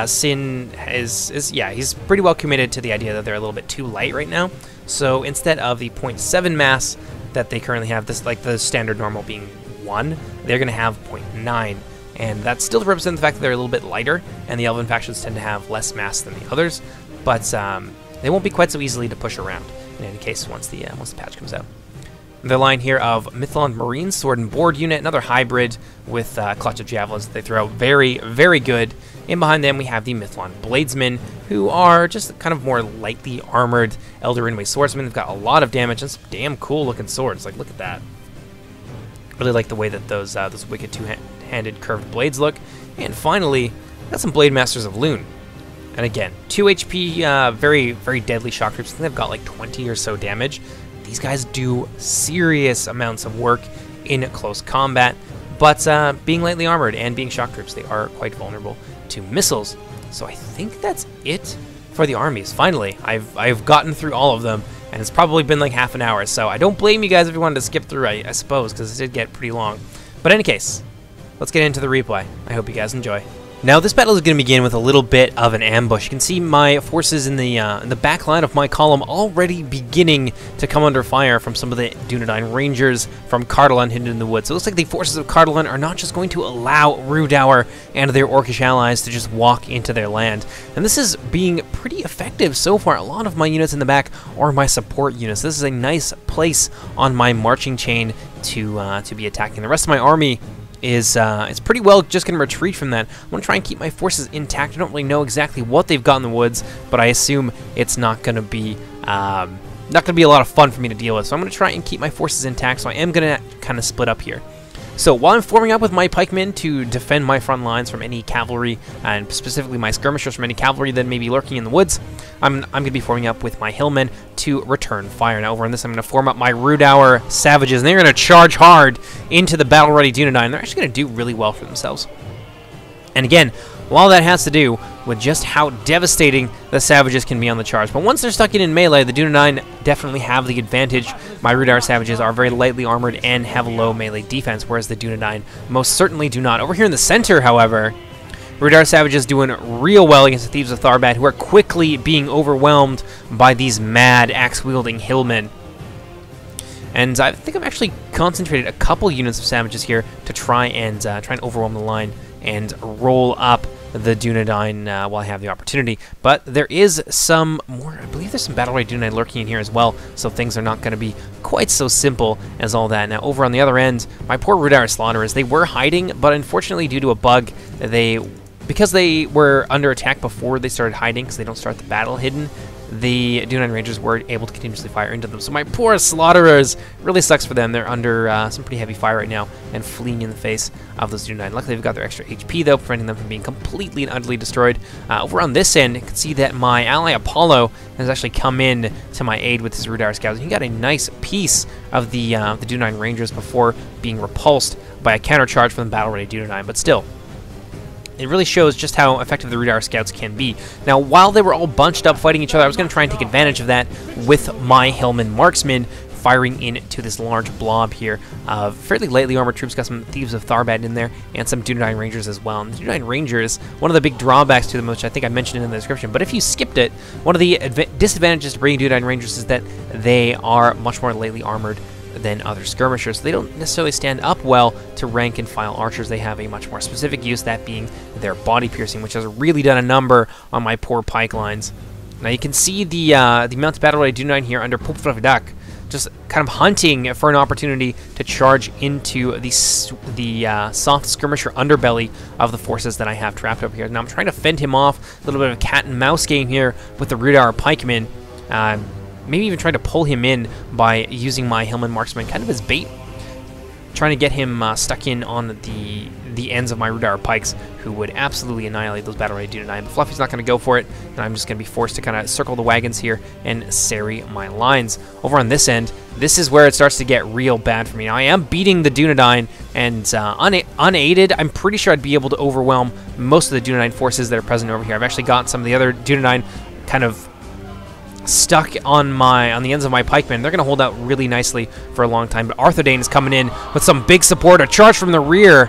Sin yeah, he's pretty well committed to the idea that they're a little bit too light right now. So instead of the 0.7 mass that they currently have, this like the standard normal being 1, they're going to have 0.9. And that still represents the fact that they're a little bit lighter, and the Elven factions tend to have less mass than the others, but they won't be quite so easily to push around, in any case, once the patch comes out. The line here of Mythlon Marine Sword and Board unit, another hybrid with clutch of javelins that they throw. Very, very good. In behind them, we have the Mythlon Bladesmen, who are just kind of more lightly armored Elder Ringway swordsmen. They've got a lot of damage and some damn cool looking swords. Like, look at that. Really like the way that those wicked two-handed curved blades look. And finally, got some Blade Masters of Lune. And again, 2 HP, very, very deadly shock troops. I think they've got like 20 or so damage. These guys do serious amounts of work in close combat, but being lightly armored and being shock troops, they are quite vulnerable to missiles. So I think that's it for the armies. Finally, I've gotten through all of them, and it's probably been like half an hour, so I don't blame you guys if you wanted to skip through, I suppose, because it did get pretty long. But in any case, let's get into the replay. I hope you guys enjoy. Now, this battle is going to begin with a little bit of an ambush. You can see my forces in the back line of my column already beginning to come under fire from some of the Dunedain Rangers from Cardolan hidden in the woods. So it looks like the forces of Cardolan are not just going to allow Rhudaur and their Orcish allies to just walk into their land. And this is being pretty effective so far. A lot of my units in the back are my support units. This is a nice place on my marching chain to be attacking. The rest of my army is it's pretty well just going to retreat from that. I'm going to try and keep my forces intact. I don't really know exactly what they've got in the woods, but I assume it's not going to be a lot of fun for me to deal with. So I'm going to try and keep my forces intact. So I am going to kind of split up here. So while I'm forming up with my pikemen to defend my front lines from any cavalry, and specifically my skirmishers from any cavalry that may be lurking in the woods, I'm going to be forming up with my hillmen to return fire. Now over on this, I'm going to form up my Rhudaur savages, and they're going to charge hard into the battle-ready Dunedain. They're actually going to do really well for themselves. And again, a lot of that has to do with just how devastating the savages can be on the charge. But once they're stuck in melee, the Dunedain definitely have the advantage. My Rhudaur savages are very lightly armored and have low melee defense, whereas the Dunedain most certainly do not. Over here in the center, however, Rhudaur savages doing real well against the Thieves of Tharbad, who are quickly being overwhelmed by these mad axe-wielding hillmen. And I think I've actually concentrated a couple units of savages here to try and overwhelm the line and roll up the Dunedain while I have the opportunity. But there is some more, I believe there's some battle-ready Dunedain lurking in here as well, so things are not going to be quite so simple as all that. Now over on the other end, my poor Rhudaur slaughterers, they were hiding, but unfortunately due to a bug, because they were under attack before they started hiding, because they don't start the battle hidden, the Dunedain Rangers were able to continuously fire into them. So my poor slaughterers, really sucks for them. They're under some pretty heavy fire right now and fleeing in the face of those Dunedain. Luckily, they've got their extra HP, though, preventing them from being completely and utterly destroyed. Over on this end, you can see that my ally Apollo has actually come in to my aid with his Rhudaur scouts. He got a nice piece of the Dunedain Rangers before being repulsed by a countercharge from the battle-ready Dunedain, but still, it really shows just how effective the Rhudaur scouts can be. Now, while they were all bunched up fighting each other, I was going to try and take advantage of that with my Hillman marksmen firing into this large blob here of fairly lightly armored troops. Got some Thieves of Tharbad in there and some Dunedain Rangers as well. And the Dunedain Rangers, one of the big drawbacks to them, which I think I mentioned in the description, but if you skipped it, one of the disadvantages to bringing Dunedain Rangers is that they are much more lightly armored than other skirmishers. So they don't necessarily stand up well to rank and file archers. They have a much more specific use, that being their body piercing, which has really done a number on my poor pike lines. Now you can see the mounted battle-ready Dunedain here under Popflavdak, just kind of hunting for an opportunity to charge into the soft skirmisher underbelly of the forces that I have trapped over here. Now I'm trying to fend him off, a little bit of a cat and mouse game here with the Rhudaur pikemen. Maybe even try to pull him in by using my Hillman marksman kind of as bait, trying to get him stuck in on the ends of my Rhudaur pikes, who would absolutely annihilate those battle-ready Dunedain. But Fluffy's not going to go for it, and I'm just going to be forced to kind of circle the wagons here and serry my lines. Over on this end, this is where it starts to get real bad for me. Now, I am beating the Dunedain, and unaided, I'm pretty sure I'd be able to overwhelm most of the Dunedain forces that are present over here. I've actually got some of the other Dunedain kind of stuck on the ends of my pikemen. They're going to hold out really nicely for a long time, but Arthedain is coming in with some big support, a charge from the rear.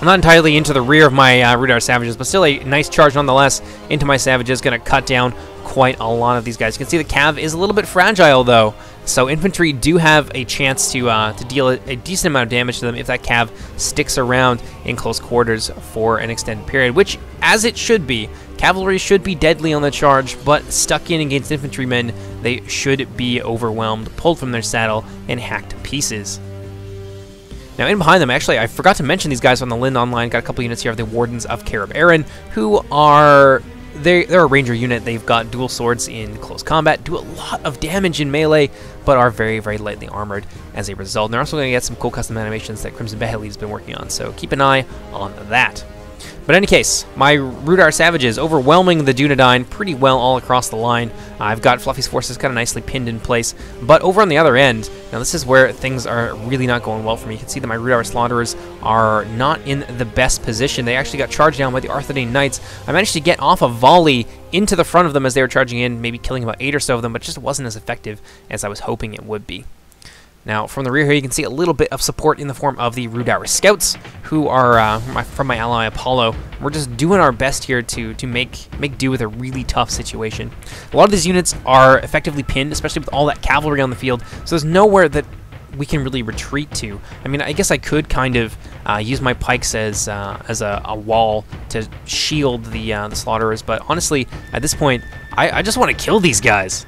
I'm not entirely into the rear of my Rhudaur savages, but still a nice charge nonetheless into my savages. Going to cut down quite a lot of these guys. You can see the cav is a little bit fragile, though. So infantry do have a chance to deal a decent amount of damage to them if that cav sticks around in close quarters for an extended period, which, as it should be, cavalry should be deadly on the charge, but stuck in against infantrymen, they should be overwhelmed, pulled from their saddle, and hacked to pieces. Now, in behind them, actually, I forgot to mention these guys on the Lindon line. Got a couple units here of the Wardens of Care of Erin, who are... They're a ranger unit. They've got dual swords in close combat, do a lot of damage in melee, but are very, very lightly armored as a result. And they're also going to get some cool custom animations that Crimson Beheli's been working on, so keep an eye on that. But in any case, my Rhudaur Savages overwhelming the Dunedain pretty well all across the line. I've got Fluffy's forces kind of nicely pinned in place. But over on the other end, now this is where things are really not going well for me. You can see that my Rhudaur Slaughterers are not in the best position. They actually got charged down by the Arthedain Knights. I managed to get off a volley into the front of them as they were charging in, maybe killing about 8 or so of them, but it just wasn't as effective as I was hoping it would be. Now, from the rear here, you can see a little bit of support in the form of the Rhudaur Scouts, who are from my ally Apollo. We're just doing our best here to make do with a really tough situation. A lot of these units are effectively pinned, especially with all that cavalry on the field, so there's nowhere that we can really retreat to. I mean, I guess I could kind of use my pikes as a wall to shield the slaughterers, but honestly, at this point, I just want to kill these guys.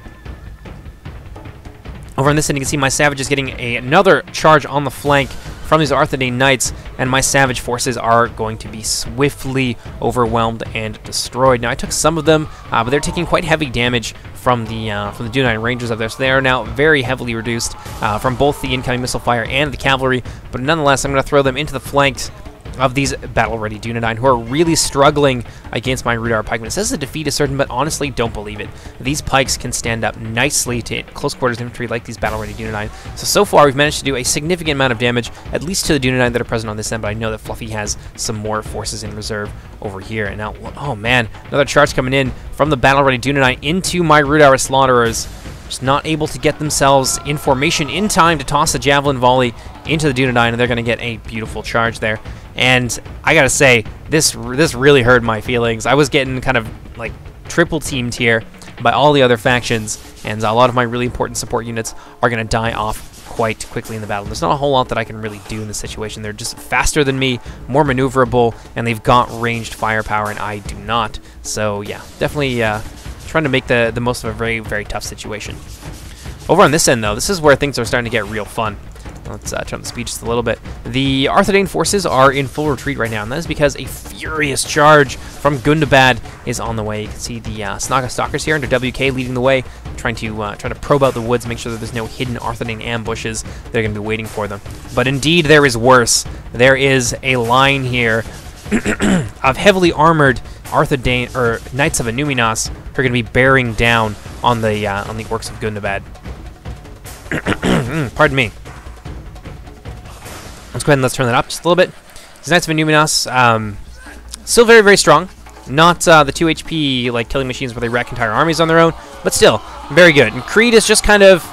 Over on this end, you can see my Savages getting another charge on the flank from these Arthedain Knights, and my Savage forces are going to be swiftly overwhelmed and destroyed. Now, I took some of them, but they're taking quite heavy damage from the Dunedain Rangers up there, so they are now very heavily reduced from both the incoming missile fire and the cavalry, but nonetheless, I'm going to throw them into the flanks of these battle-ready Dunedain, who are really struggling against my Rhudaur pikemen. It says the defeat is certain, but honestly, don't believe it. These pikes can stand up nicely to close-quarters infantry like these battle-ready Dunedain. So far, we've managed to do a significant amount of damage, at least to the Dunedain that are present on this end, but I know that Fluffy has some more forces in reserve over here. And now, oh man, another charge coming in from the battle-ready Dunedain into my Rhudaur Slaughterers. Just not able to get themselves in formation in time to toss a javelin volley into the Dunedain, and they're going to get a beautiful charge there. And I gotta say, this really hurt my feelings. I was getting kind of like triple teamed here by all the other factions, and a lot of my really important support units are going to die off quite quickly in the battle. There's not a whole lot that I can really do in this situation. They're just faster than me, more maneuverable, and they've got ranged firepower, and I do not. So yeah, definitely trying to make the most of a very, very tough situation. Over on this end, though, this is where things are starting to get real fun. Let's turn up the speed just a little bit. The Arthedain forces are in full retreat right now, and that is because a furious charge from Gundabad is on the way. You can see the Snaga Stalkers here under WK leading the way, trying to probe out the woods, make sure that there's no hidden Arthedain ambushes that are going to be waiting for them. But indeed, there is worse. There is a line here of heavily armored Arthedain, or Knights of Anuminas, who are going to be bearing down on the orcs of Gundabad. Pardon me. Let's go ahead and let's turn that up just a little bit. These Knights of Anuminas, still very, very strong. Not the 2 HP like killing machines where they wreck entire armies on their own, but still very good. And Creed is just kind of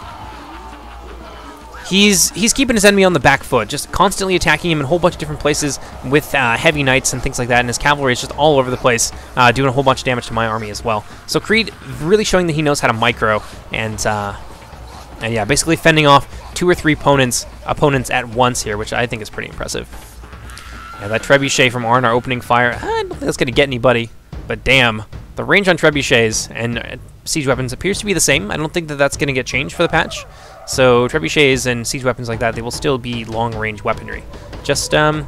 he's keeping his enemy on the back foot, just constantly attacking him in a whole bunch of different places with heavy knights and things like that. And his cavalry is just all over the place, doing a whole bunch of damage to my army as well. So Creed really showing that he knows how to micro and yeah, basically fending off 2 or 3 opponents at once here, which I think is pretty impressive. Yeah, that trebuchet from Arn are opening fire. I don't think that's going to get anybody, but damn. The range on trebuchets and siege weapons appears to be the same. I don't think that that's going to get changed for the patch. So trebuchets and siege weapons like that, they will still be long-range weaponry. Just, yeah,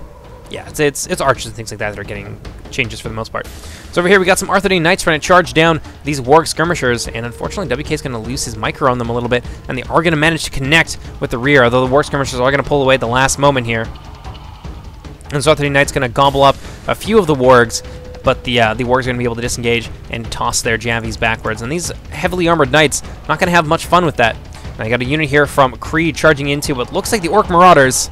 it's archers and things like that are getting changes for the most part. So over here we got some Arthedain Knights trying to charge down these Warg Skirmishers, and unfortunately WK is going to lose his micro on them a little bit, and they are going to manage to connect with the rear, although the Warg Skirmishers are going to pull away at the last moment here. And so Arthedain Knight's going to gobble up a few of the Wargs, but the Wargs are going to be able to disengage and toss their Javies backwards. And these heavily armored Knights, not going to have much fun with that. And I got a unit here from Creed charging into what looks like the Orc Marauders.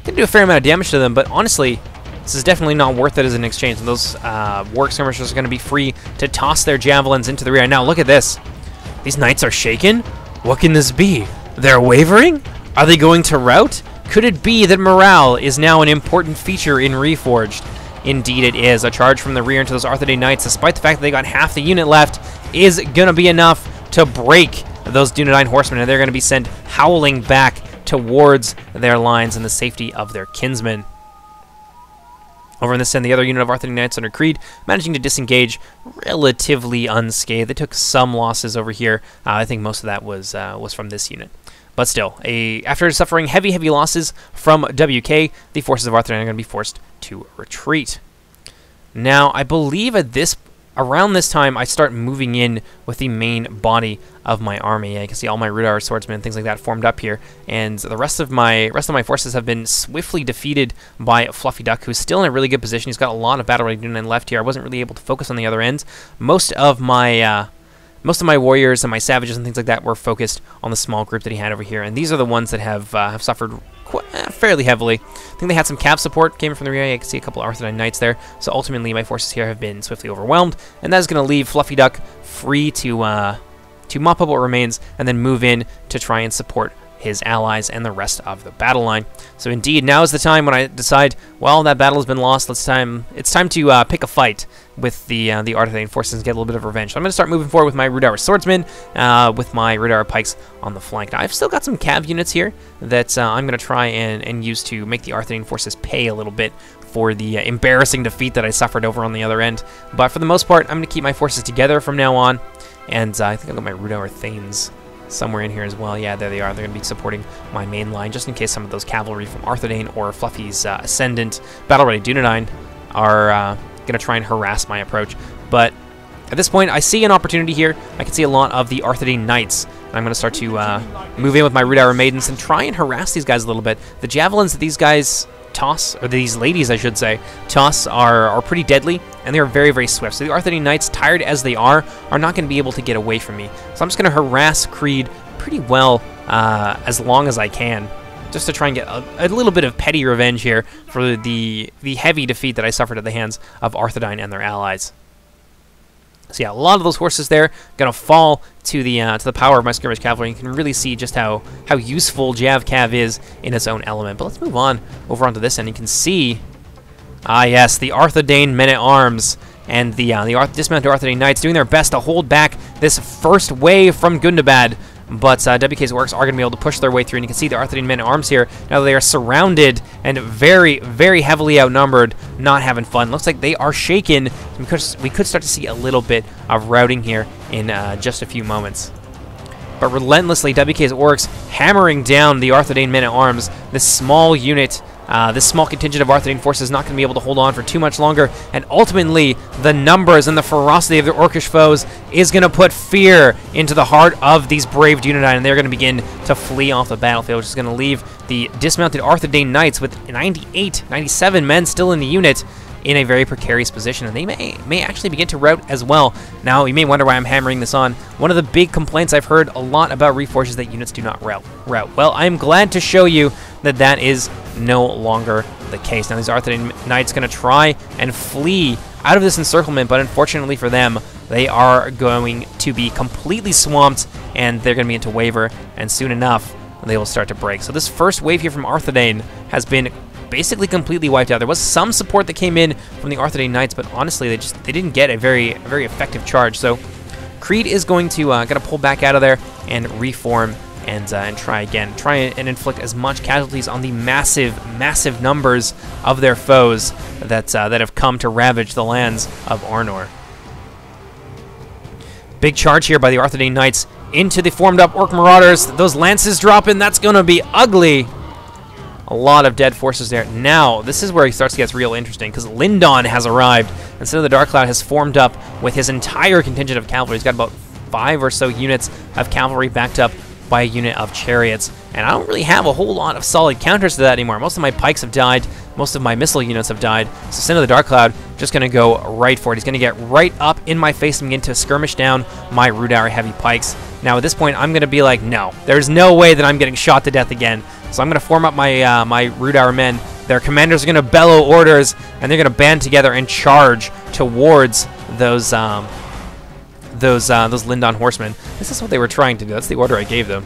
Going to do a fair amount of damage to them, but honestly, this is definitely not worth it as an exchange. And those Warg Skirmishers are going to be free to toss their Javelins into the rear. Now look at this. These Knights are shaken? What can this be? They're wavering? Are they going to rout? Could it be that morale is now an important feature in Reforged? Indeed it is. A charge from the rear into those Arthedain Knights, despite the fact that they got half the unit left, is going to be enough to break those Dunedain horsemen, and they're going to be sent howling back towards their lines and the safety of their kinsmen. Over in this end, the other unit of Arthedain Knights under Creed managing to disengage relatively unscathed. They took some losses over here. I think most of that was from this unit. But still, after suffering heavy losses from WK, the forces of Arthedain are going to be forced to retreat. Now, I believe around this time, I start moving in with the main body of my army. I can see all my Rhudaur swordsmen and things like that formed up here, and the rest of my forces have been swiftly defeated by Fluffy Duck, who's still in a really good position. He's got a lot of battle ready Dunedain left here. I wasn't really able to focus on the other ends. Most of my warriors and my savages and things like that were focused on the small group that he had over here, and these are the ones that have suffered fairly heavily. I think they had some cav support came from the rear. I can see a couple of Arthedain Knights there. So ultimately, my forces here have been swiftly overwhelmed, and that is going to leave Fluffy Duck free to mop up what remains and then move in to try and support his allies and the rest of the battle line. So indeed, now is the time when I decide, well, that battle has been lost. It's time to pick a fight with the Arthedain forces and get a little bit of revenge. So I'm going to start moving forward with my Rhudaur swordsmen, with my Rhudaur pikes on the flank. Now, I've still got some cav units here that I'm going to try and use to make the Arthedain forces pay a little bit for the embarrassing defeat that I suffered over on the other end. But for the most part, I'm going to keep my forces together from now on, and I think I've got my Rhudaur thanes somewhere in here as well. Yeah, there they are. They're going to be supporting my main line, just in case some of those cavalry from Arthedain or Fluffy's Ascendant battle-ready Dunedain are going to try and harass my approach. But at this point, I see an opportunity here. I can see a lot of the Arthedain Knights, and I'm going to start to move in with my Rhudaur Maidens and try and harass these guys a little bit. The javelins that these guys toss, or these ladies, I should say, toss are pretty deadly, and they're very swift. So the Arthedain Knights, tired as they are not going to be able to get away from me. So I'm just going to harass Creed pretty well as long as I can, just to try and get a little bit of petty revenge here for the heavy defeat that I suffered at the hands of Arthedain and their allies. So yeah, a lot of those horses there gonna fall to the power of my skirmish cavalry. You can really see just how useful Jav Cav is in its own element. But let's move on over onto this end. You can see, yes, the Arthedain men-at-arms and the dismounted Arthedain Knights doing their best to hold back this first wave from Gundabad. But WK's orcs are going to be able to push their way through, and you can see the Arthedain men-at-arms here, now that they are surrounded and very heavily outnumbered, not having fun. Looks like they are shaken, because we could start to see a little bit of routing here in just a few moments. But relentlessly, WK's orcs hammering down the Arthedain men-at-arms. This small unit, this small contingent of Arthedain forces is not going to be able to hold on for too much longer, and ultimately, the numbers and the ferocity of their orcish foes is going to put fear into the heart of these brave Dunedain, and they're going to begin to flee off the battlefield, which is going to leave the dismounted Arthedain Knights with 97 men still in the unit in a very precarious position, and they may actually begin to rout as well. Now, you may wonder why I'm hammering this on. One of the big complaints I've heard a lot about Reforged is that units do not rout. Well, I'm glad to show you that that is no longer the case. Now, these Arthedain Knights going to try and flee out of this encirclement, but unfortunately for them, they are going to be completely swamped, and they're going to begin to waver, and soon enough, they will start to break. So this first wave here from Arthedain has been basically completely wiped out. There was some support that came in from the Arthedain Knights, but honestly, they didn't get a very effective charge. So Creed is going to pull back out of there and reform and try again, try and inflict as much casualties on the massive numbers of their foes that have come to ravage the lands of Arnor. Big charge here by the Arthedain Knights into the formed up Orc Marauders. Those lances drop in. That's going to be ugly. A lot of dead forces there. Now, this is where he starts to get real interesting, because Lindon has arrived, and so the Dark Cloud has formed up with his entire contingent of cavalry. He's got about 5 or so units of cavalry backed up by a unit of chariots, and I don't really have a whole lot of solid counters to that anymore. Most of my pikes have died, most of my missile units have died, so Sin of the Dark Cloud just going to go right for it. He's going to get right up in my face and begin to skirmish down my Rhudaur heavy pikes. Now, at this point, I'm going to be like, no, there's no way that I'm getting shot to death again. So I'm going to form up my my Rhudaur men. Their commanders are going to bellow orders, and they're going to band together and charge towards those Lindon horsemen. This is what they were trying to do. That's the order I gave them.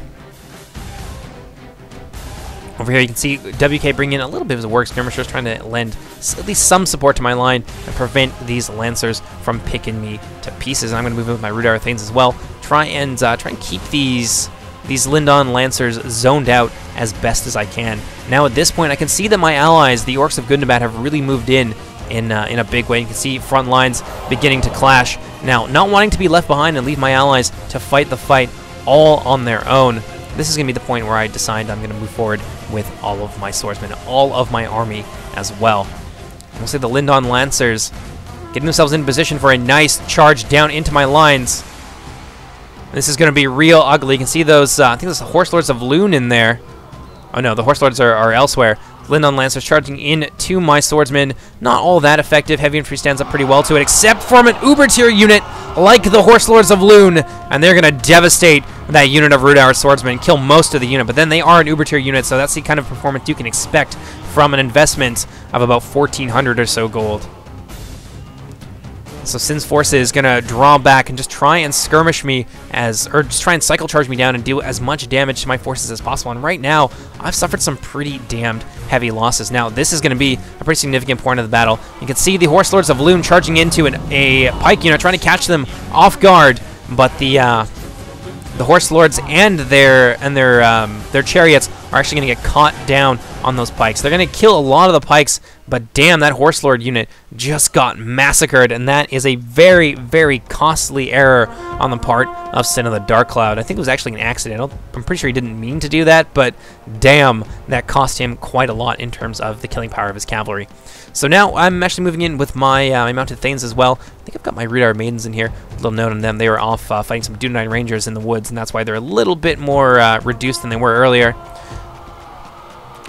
Over here you can see WK bring in a little bit of the work skirmishers, trying to lend at least some support to my line and prevent these Lancers from picking me to pieces. And I'm going to move in with my Rhudaur Thanes as well. Try and keep these Lindon Lancers zoned out as best as I can. Now at this point I can see that my allies, the Orcs of Gundabad, have really moved in a big way. You can see front lines beginning to clash. Now, not wanting to be left behind and leave my allies to fight the fight all on their own, this is going to be the point where I decide I'm going to move forward with all of my swordsmen, all of my army as well. We'll see the Lindon Lancers getting themselves in position for a nice charge down into my lines. This is going to be real ugly. You can see those, I think there's the Horse Lords of Loon in there. Oh no, the Horse Lords are elsewhere. Lindon Lancers charging in to my swordsmen. Not all that effective. Heavy infantry stands up pretty well to it, except from an uber tier unit like the Horse Lords of Loon, and they're going to devastate that unit of Rhudaur swordsmen, kill most of the unit, but then they are an uber tier unit, so that's the kind of performance you can expect from an investment of about 1,400 or so gold. So Sin's force is going to draw back and just try and skirmish me or just try and cycle charge me down and do as much damage to my forces as possible. And right now, I've suffered some pretty damned heavy losses. Now, this is going to be a pretty significant point of the battle. You can see the Horse Lords of Loon charging into a pike unit, trying to catch them off guard, but the Horse Lords and their chariots are actually going to get caught down on those pikes. They're going to kill a lot of the pikes, but damn, that Horse Lord unit just got massacred, and that is a very, very costly error on the part of Sin of the Dark Cloud. I think it was actually an accident. I'm pretty sure he didn't mean to do that, but damn, that cost him quite a lot in terms of the killing power of his cavalry. So now I'm actually moving in with my my Mounted Thanes as well. I think I've got my Rhudaur Maidens in here. A little note on them. They were off fighting some Dunedain Rangers in the woods, and that's why they're a little bit more reduced than they were earlier.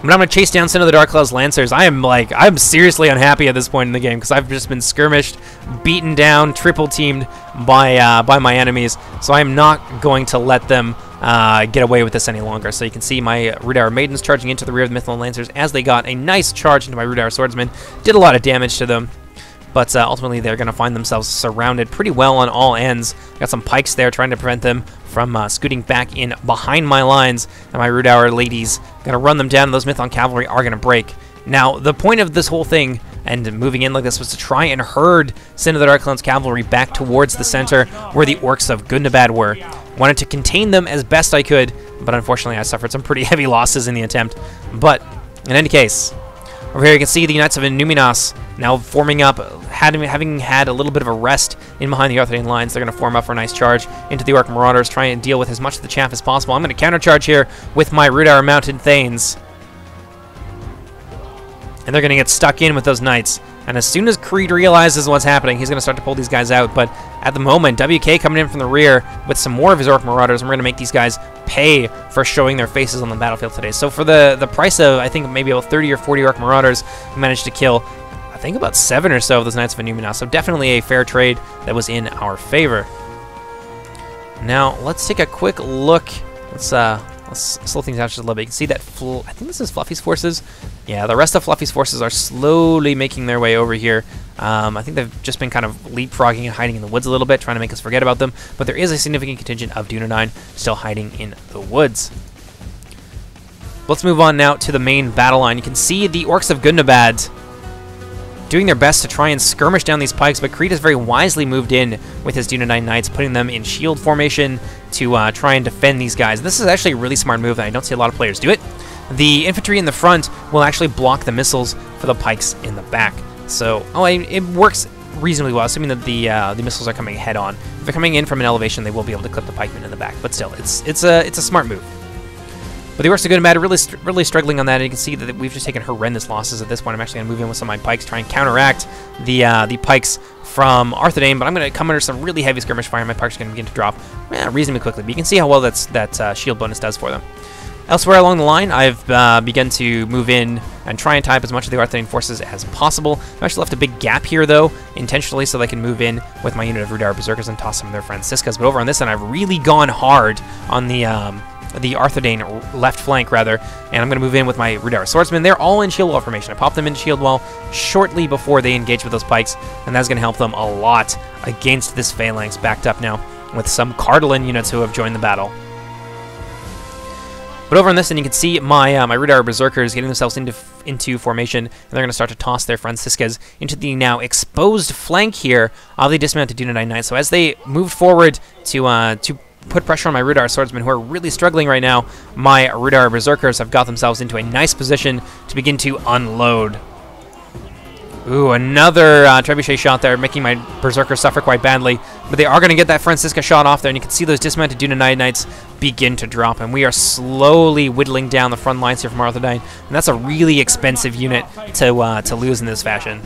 But I'm going to chase down Sin of the Dark Cloud's Lancers. I'm seriously unhappy at this point in the game because I've just been skirmished, beaten down, triple teamed by my enemies. So I'm not going to let them get away with this any longer. So you can see my Rhudaur Maidens charging into the rear of the Mythalon Lancers as they got a nice charge into my Rhudaur Swordsmen. Did a lot of damage to them. But ultimately, they're going to find themselves surrounded pretty well on all ends. Got some pikes there trying to prevent them from scooting back in behind my lines. And my Rhudaur ladies going to run them down. And those Mythalon cavalry are going to break. Now, the point of this whole thing and moving in like this was to try and herd Sin of the Dark Cloud's cavalry back towards the center where the Orcs of Gundabad were. Wanted to contain them as best I could, but unfortunately, I suffered some pretty heavy losses in the attempt. But in any case, over here you can see the Knights of Innuminos now forming up, having had a little bit of a rest in behind the Arthedain lines. They're going to form up for a nice charge into the Orc Marauders, try and deal with as much of the chaff as possible. I'm going to countercharge here with my Rhudaur Mounted Thanes. And they're going to get stuck in with those Knights. And as soon as Creed realizes what's happening, he's going to start to pull these guys out. But at the moment, WK coming in from the rear with some more of his Orc Marauders, and we're going to make these guys pay for showing their faces on the battlefield today. So for the price of, I think, maybe about 30 or 40 Orc Marauders, we managed to kill, I think, about 7 or so of those Knights of Innuminos. So definitely a fair trade that was in our favor. Now, let's take a quick look. Let's slow things out just a little bit. You can see that, I think this is Fluffy's forces. Yeah, the rest of Fluffy's forces are slowly making their way over here. I think they've just been kind of leapfrogging and hiding in the woods a little bit, trying to make us forget about them. But there is a significant contingent of Dunedain still hiding in the woods. Let's move on now to the main battle line. You can see the Orcs of Gundabad doing their best to try and skirmish down these pikes, but Creed has very wisely moved in with his Dunedain Knights, putting them in shield formation to try and defend these guys. This is actually a really smart move, and I don't see a lot of players do it. The infantry in the front will actually block the missiles for the pikes in the back. So, it works reasonably well, assuming that the missiles are coming head on. If they're coming in from an elevation, they will be able to clip the pikemen in the back. But still, it's a smart move. But the Orcs of Gundabad are really struggling on that, and you can see that we've just taken horrendous losses at this point. I'm actually going to move in with some of my pikes, try and counteract the pikes from Arthedain, but I'm going to come under some really heavy skirmish fire, and my pikes are going to begin to drop reasonably quickly. But you can see how well that shield bonus does for them. Elsewhere along the line, I've begun to move in and try and tie up as much of the Arthedain forces as possible. I've actually left a big gap here, though, intentionally, so that I can move in with my unit of Rhudaur Berserkers and toss some of their Franciscas. But over on this end, I've really gone hard on the Arthedain left flank, rather, and I'm going to move in with my Rhudaur Swordsmen. They're all in shield wall formation. I popped them into shield wall shortly before they engage with those pikes, and that's going to help them a lot against this phalanx, backed up now with some Cardolan units who have joined the battle. But over on this end, you can see my my Rhudaur Berserkers getting themselves into formation, and they're going to start to toss their Franciscas into the now exposed flank here of the dismounted Dunedain Knights. So as they moved forward to put pressure on my Rhudaur Swordsmen, who are really struggling right now, my Rhudaur Berserkers have got themselves into a nice position to begin to unload. Ooh, another trebuchet shot there, making my Berserkers suffer quite badly. But they are going to get that Francisca shot off there, and you can see those dismounted Dunedain Knights begin to drop. And we are slowly whittling down the front lines here from Arthedain, and that's a really expensive unit to lose in this fashion.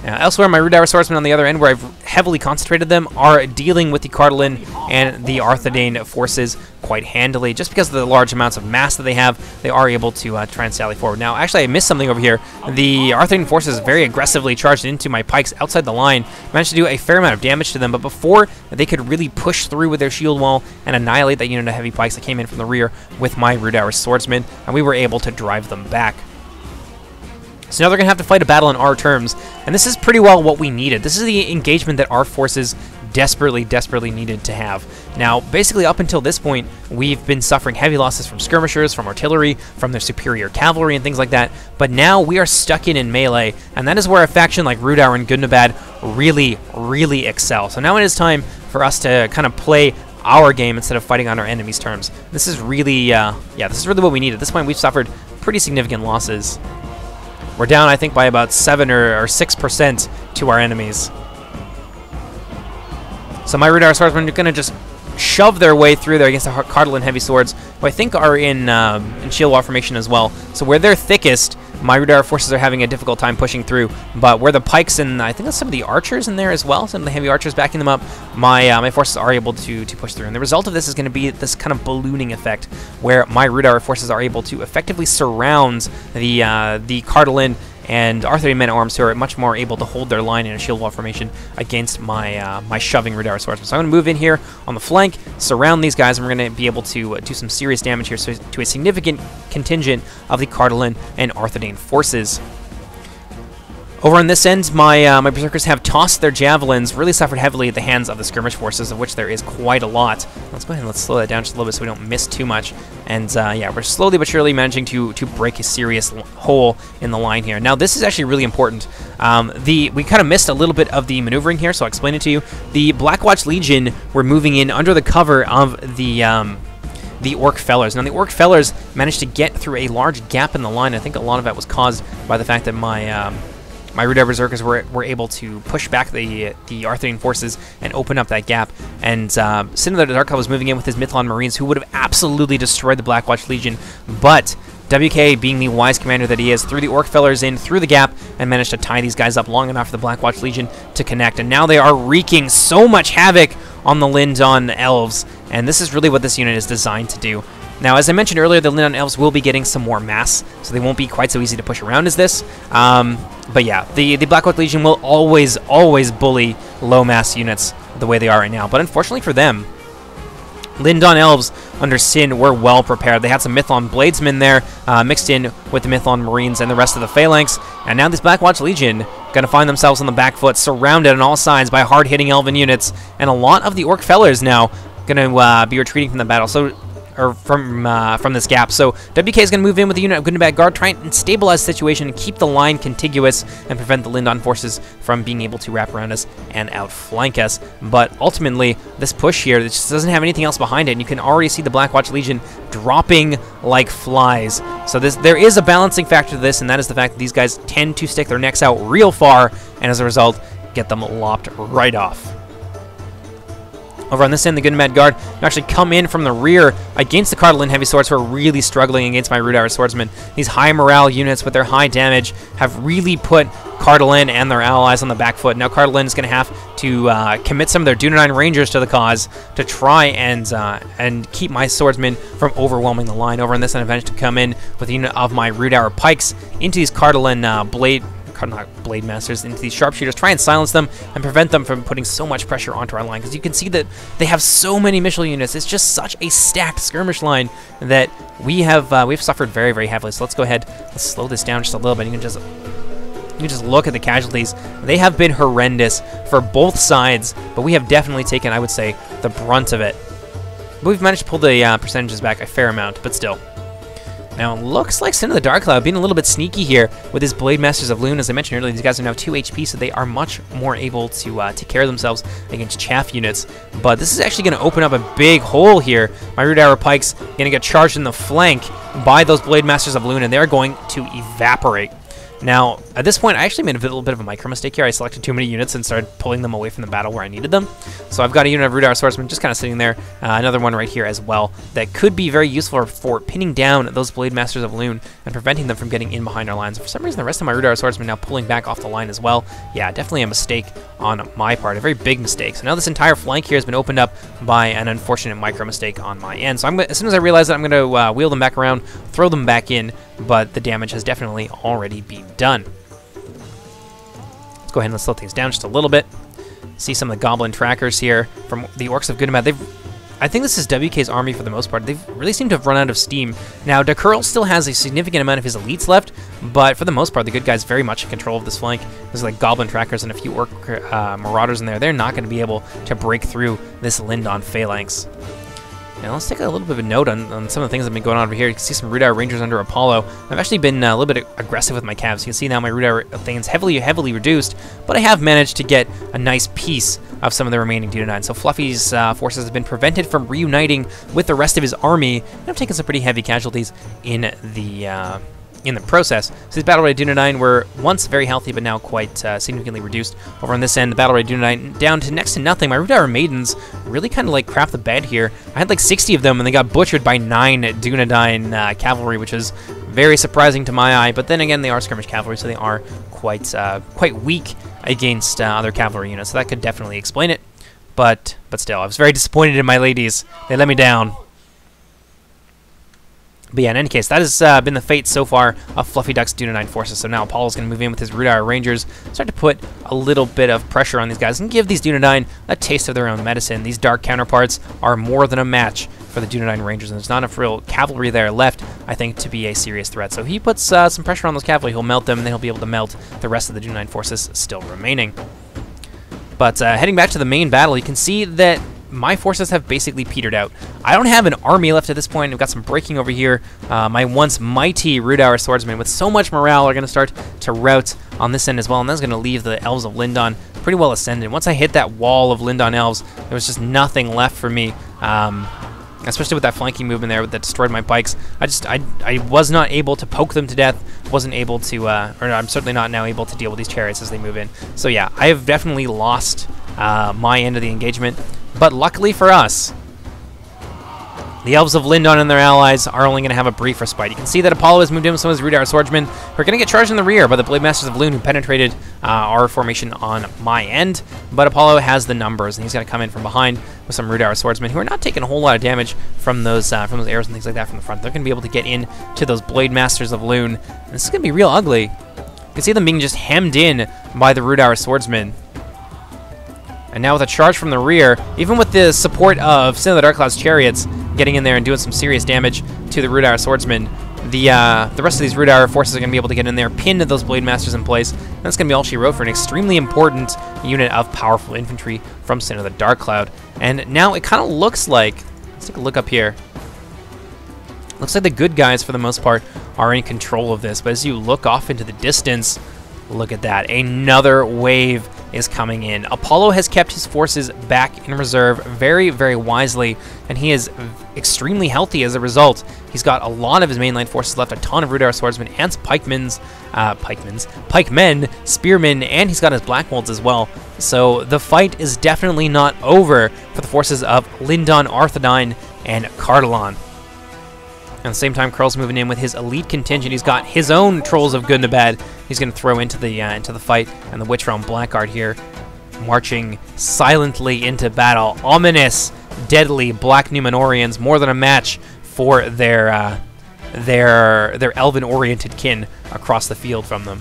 Elsewhere, my Rhudaur Swordsmen on the other end, where I've heavily concentrated them, are dealing with the Cardolan and the Arthedain forces quite handily. Just because of the large amounts of mass that they have, they are able to try and sally forward. Now, actually, I missed something over here. The Arthedain forces very aggressively charged into my pikes outside the line, managed to do a fair amount of damage to them, but before they could really push through with their shield wall and annihilate that unit of heavy pikes that came in from the rear with my Rhudaur Swordsmen, and we were able to drive them back. So now they're going to have to fight a battle on our terms, and this is pretty well what we needed. This is the engagement that our forces desperately needed to have. Now, basically up until this point, we've been suffering heavy losses from skirmishers, from artillery, from their superior cavalry, and things like that, but now we are stuck in melee, and that is where a faction like Rhudaur and Gundabad really excel. So now it is time for us to kind of play our game instead of fighting on our enemy's terms. This is really, this is really what we need. At this point, we've suffered pretty significant losses. We're down, I think, by about 7 or 6% to our enemies. So my Rhudaur Swordsmen are going to just shove their way through there against the Cardolan Heavy Swords, who I think are in shield wall formation as well. So where they're thickest, my Rhudaur forces are having a difficult time pushing through. But where the pikes and I think that's some of the archers in there as well, some of the heavy archers backing them up, my forces are able to push through. And the result of this is going to be this kind of ballooning effect, where my Rhudaur forces are able to effectively surround the Cardolan and Arthedain men-at-arms, who are much more able to hold their line in a shield wall formation against my my shoving Rhudaur Swordsmen. So I'm going to move in here on the flank, surround these guys, and we're going to be able to do some serious damage here to a significant contingent of the Cardolan and Arthedain forces. Over on this end, my Berserkers have tossed their javelins, really suffered heavily at the hands of the skirmish forces, of which there is quite a lot. Let's go ahead and let's slow that down just a little bit so we don't miss too much. And yeah, we're slowly but surely managing to break a serious hole in the line here. Now, this is actually really important. We kind of missed a little bit of the maneuvering here, so I'll explain it to you. The Blackwatch Legion were moving in under the cover of the Orc Fellers. Now, the Orc Fellers managed to get through a large gap in the line. I think a lot of that was caused by the fact that my Rhudaur Berserkers were able to push back the Arthedain forces and open up that gap. And Similar to Darkov was moving in with his Mithlond Marines, who would have absolutely destroyed the Blackwatch Legion. But WK, being the wise commander that he is, threw the Orc Fellers in through the gap and managed to tie these guys up long enough for the Blackwatch Legion to connect. And now they are wreaking so much havoc on the Lindon Elves. And this is really what this unit is designed to do. Now, as I mentioned earlier, the Lindon Elves will be getting some more mass, so they won't be quite so easy to push around as this. But yeah, the Blackwatch Legion will always bully low mass units the way they are right now. But unfortunately for them, Lindon Elves under Sin were well prepared. They had some Mithlond Bladesmen there, mixed in with the Mithlond Marines and the rest of the Phalanx. And now this Blackwatch Legion going to find themselves on the back foot, surrounded on all sides by hard-hitting Elven units. And a lot of the Orc Fellers now going to be retreating from the battle. Or from this gap. So WK is going to move in with the unit of Gundabad Guard, try and stabilize the situation and keep the line contiguous and prevent the Lindon forces from being able to wrap around us and outflank us. But ultimately, this push here, it just doesn't have anything else behind it, and you can already see the Blackwatch Legion dropping like flies. So there is a balancing factor to this, and that is the fact that these guys tend to stick their necks out real far, and as a result, get them lopped right off. Over on this end, the Gundabad Guard actually come in from the rear against the Cardolan Heavy Swords, who are really struggling against my Rhudaur Swordsmen. These high morale units with their high damage have really put Cardolan and their allies on the back foot. Now Cardolan is going to have to commit some of their Dunedain Rangers to the cause to try and keep my swordsmen from overwhelming the line. Over on this end, I've managed to come in with a unit of my Rhudaur Pikes into these Cardolan Blade Masters, into these sharpshooters, try and silence them and prevent them from putting so much pressure onto our line, because you can see that they have so many missile units. It's just such a stacked skirmish line that we've suffered very heavily. So let's go ahead, let's slow this down just a little bit. You can just look at the casualties. They have been horrendous for both sides, but we have definitely taken, I would say, the brunt of it. But we've managed to pull the percentages back a fair amount, but still. Now, it looks like Sin of the Darkcloud being a little bit sneaky here with his Blade Masters of Lune. As I mentioned earlier, these guys are now 2 HP, so they are much more able to take care of themselves against chaff units. But this is actually going to open up a big hole here. My Rhudaur Pikes going to get charged in the flank by those Blade Masters of Lune, and they're going to evaporate. Now, at this point, I actually made a little bit of a micro mistake here. I selected too many units and started pulling them away from the battle where I needed them. So I've got a unit of Rhudaur Swordsmen just kind of sitting there. Another one right here as well that could be very useful for pinning down those Blade Masters of Lune and preventing them from getting in behind our lines. For some reason, the rest of my Rhudaur Swordsmen now pulling back off the line as well. Yeah, definitely a mistake on my part, a very big mistake. So now this entire flank here has been opened up by an unfortunate micro mistake on my end. So as soon as I realize that, I'm going to wheel them back around, throw them back in, but the damage has definitely already been done. Let's go ahead and let's slow things down just a little bit. See some of the goblin trackers here from the Orcs of Gundabad. I think this is WK's army for the most part. They've really seemed to have run out of steam. Now, Dakurl still has a significant amount of his elites left, but for the most part, the good guys very much in control of this flank. There's like goblin trackers and a few Orc marauders in there. They're not going to be able to break through this Lindon phalanx. Now let's take a little bit of a note on some of the things that have been going on over here. You can see some Rhudaur Rangers under Apollo. I've actually been a little bit aggressive with my calves. You can see now my Rhudaur Thanes heavily reduced, but I have managed to get a nice piece of some of the remaining Dunedain. So Fluffy's forces have been prevented from reuniting with the rest of his army, and I've taken some pretty heavy casualties in the process. So these Battle Ray Dunedain were once very healthy, but now quite significantly reduced. Over on this end, the Battle Ray Dunedain down to next to nothing. My Rhudaur Maidens really kind of like crap the bed here. I had like 60 of them, and they got butchered by 9 Dunedain cavalry, which is very surprising to my eye. But then again, they are skirmish cavalry, so they are quite weak against other cavalry units. So that could definitely explain it. But still, I was very disappointed in my ladies. They let me down. But yeah, in any case, that has been the fate so far of Fluffy Duck's Dunedain forces. So now Apollo's going to move in with his Rhudaur Rangers, start to put a little bit of pressure on these guys, and give these Dunedain a taste of their own medicine. These dark counterparts are more than a match for the Dunedain Rangers, and there's not enough real cavalry there left, I think, to be a serious threat. So he puts some pressure on those cavalry, he'll melt them, and then he'll be able to melt the rest of the Dunedain forces still remaining. But heading back to the main battle, you can see that my forces have basically petered out. I don't have an army left at this point. I've got some breaking over here. My once mighty Rhudaur swordsmen with so much morale are going to start to rout on this end as well, and that's going to leave the Elves of Lindon pretty well ascended. Once I hit that wall of Lindon Elves, there was just nothing left for me, especially with that flanking movement there that destroyed my pikes. I was not able to poke them to death, wasn't able to, or I'm certainly not now able to deal with these chariots as they move in. So yeah, I have definitely lost my end of the engagement. But luckily for us, the Elves of Lindon and their allies are only going to have a brief respite. You can see that Apollo has moved in with some of his Rhudaur swordsmen, who are going to get charged in the rear by the Blade Masters of Lune, who penetrated our formation on my end. But Apollo has the numbers, and he's going to come in from behind with some Rhudaur swordsmen, who are not taking a whole lot of damage from those arrows and things like that from the front. They're going to be able to get in to those Blade Masters of Lune, and this is going to be real ugly. You can see them being just hemmed in by the Rhudaur swordsmen. And now with a charge from the rear, even with the support of Sin of the Darkcloud's chariots getting in there and doing some serious damage to the Rhudaur swordsmen, the rest of these Rhudaur forces are going to be able to get in there, pin those Blade Masters in place, and that's going to be all she wrote for an extremely important unit of powerful infantry from Sin of the Darkcloud. And now it kind of looks like, let's take a look up here, looks like the good guys for the most part are in control of this, but as you look off into the distance, look at that, another wave is coming in. Apollo has kept his forces back in reserve very, very wisely, and he is extremely healthy as a result. He's got a lot of his mainline forces left, a ton of Rhudaur swordsmen and pikemen, spearmen, and he's got his Black Wolves as well. So the fight is definitely not over for the forces of Lindon, Arthedain, and Cardolan. At the same time, Curl's moving in with his elite contingent. He's got his own Trolls of Gundabad he's going to throw into the fight, and the Witch Realm Blackguard here marching silently into battle. Ominous, deadly Black Numenorians, more than a match for their elven-oriented kin across the field from them.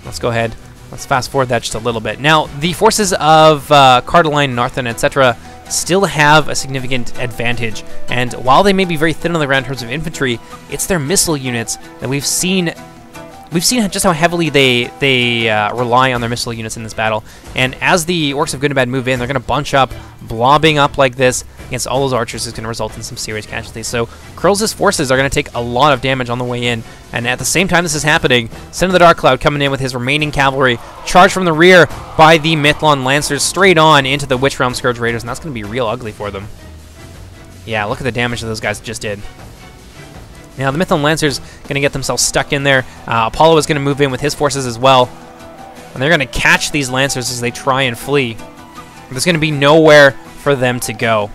Let's go ahead. Let's fast forward that just a little bit. Now, the forces of Cardolan, Narthen, etc. still have a significant advantage, and while they may be very thin on the ground in terms of infantry, it's their missile units that we've seen just how heavily they rely on their missile units in this battle. And as the Orcs of Gundabad move in, they're going to bunch up, blobbing up like this, against all those archers is going to result in some serious casualties. So Krill's forces are going to take a lot of damage on the way in, and at the same time this is happening, Sin of the Dark Cloud coming in with his remaining cavalry, charged from the rear by the Mithlond Lancers straight on into the Witch Realm Scourge Raiders, and that's going to be real ugly for them. Yeah, look at the damage that those guys just did. Now the Mithlond Lancers going to get themselves stuck in there. Apollo is going to move in with his forces as well, and they're going to catch these Lancers as they try and flee. There's going to be nowhere for them to go.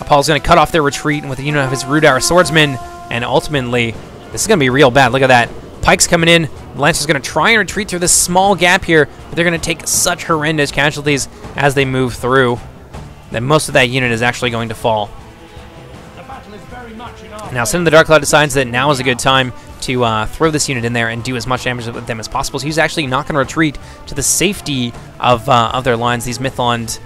Apollo's going to cut off their retreat with the unit of his Rhudaur swordsmen, and ultimately, this is going to be real bad. Look at that. Pike's coming in. The Lancers going to try and retreat through this small gap here, but they're going to take such horrendous casualties as they move through that most of that unit is actually going to fall. Now, Sin of the Dark Cloud decides that now is a good time to throw this unit in there and do as much damage with them as possible. So he's actually not going to retreat to the safety of their lines. These Mithlond's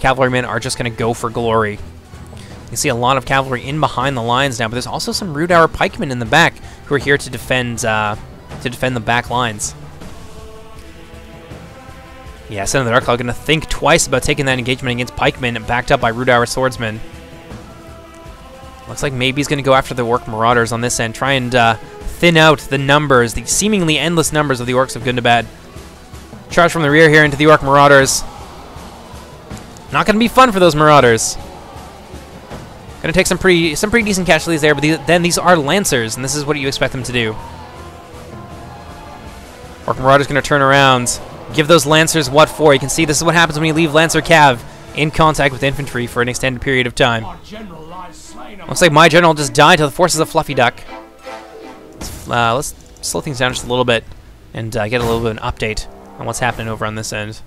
cavalrymen are just going to go for glory. You can see a lot of cavalry in behind the lines now, but there's also some Rhudaur pikemen in the back who are here to defend the back lines. Yeah, Sin of the Dark Cloud going to think twice about taking that engagement against pikemen, backed up by Rhudaur swordsmen. Looks like maybe he's going to go after the Orc Marauders on this end, try and thin out the numbers, the seemingly endless numbers of the Orcs of Gundabad. Charge from the rear here into the Orc Marauders. Not going to be fun for those Marauders. Going to take some pretty decent casualties there, but then these are Lancers, and this is what you expect them to do. Orc Marauders going to turn around, give those Lancers what for. You can see this is what happens when you leave Lancer Cav in contact with infantry for an extended period of time. Looks like my general just died to the forces of Fluffy Duck. Let's slow things down just a little bit and get a little bit of an update on what's happening over on this end.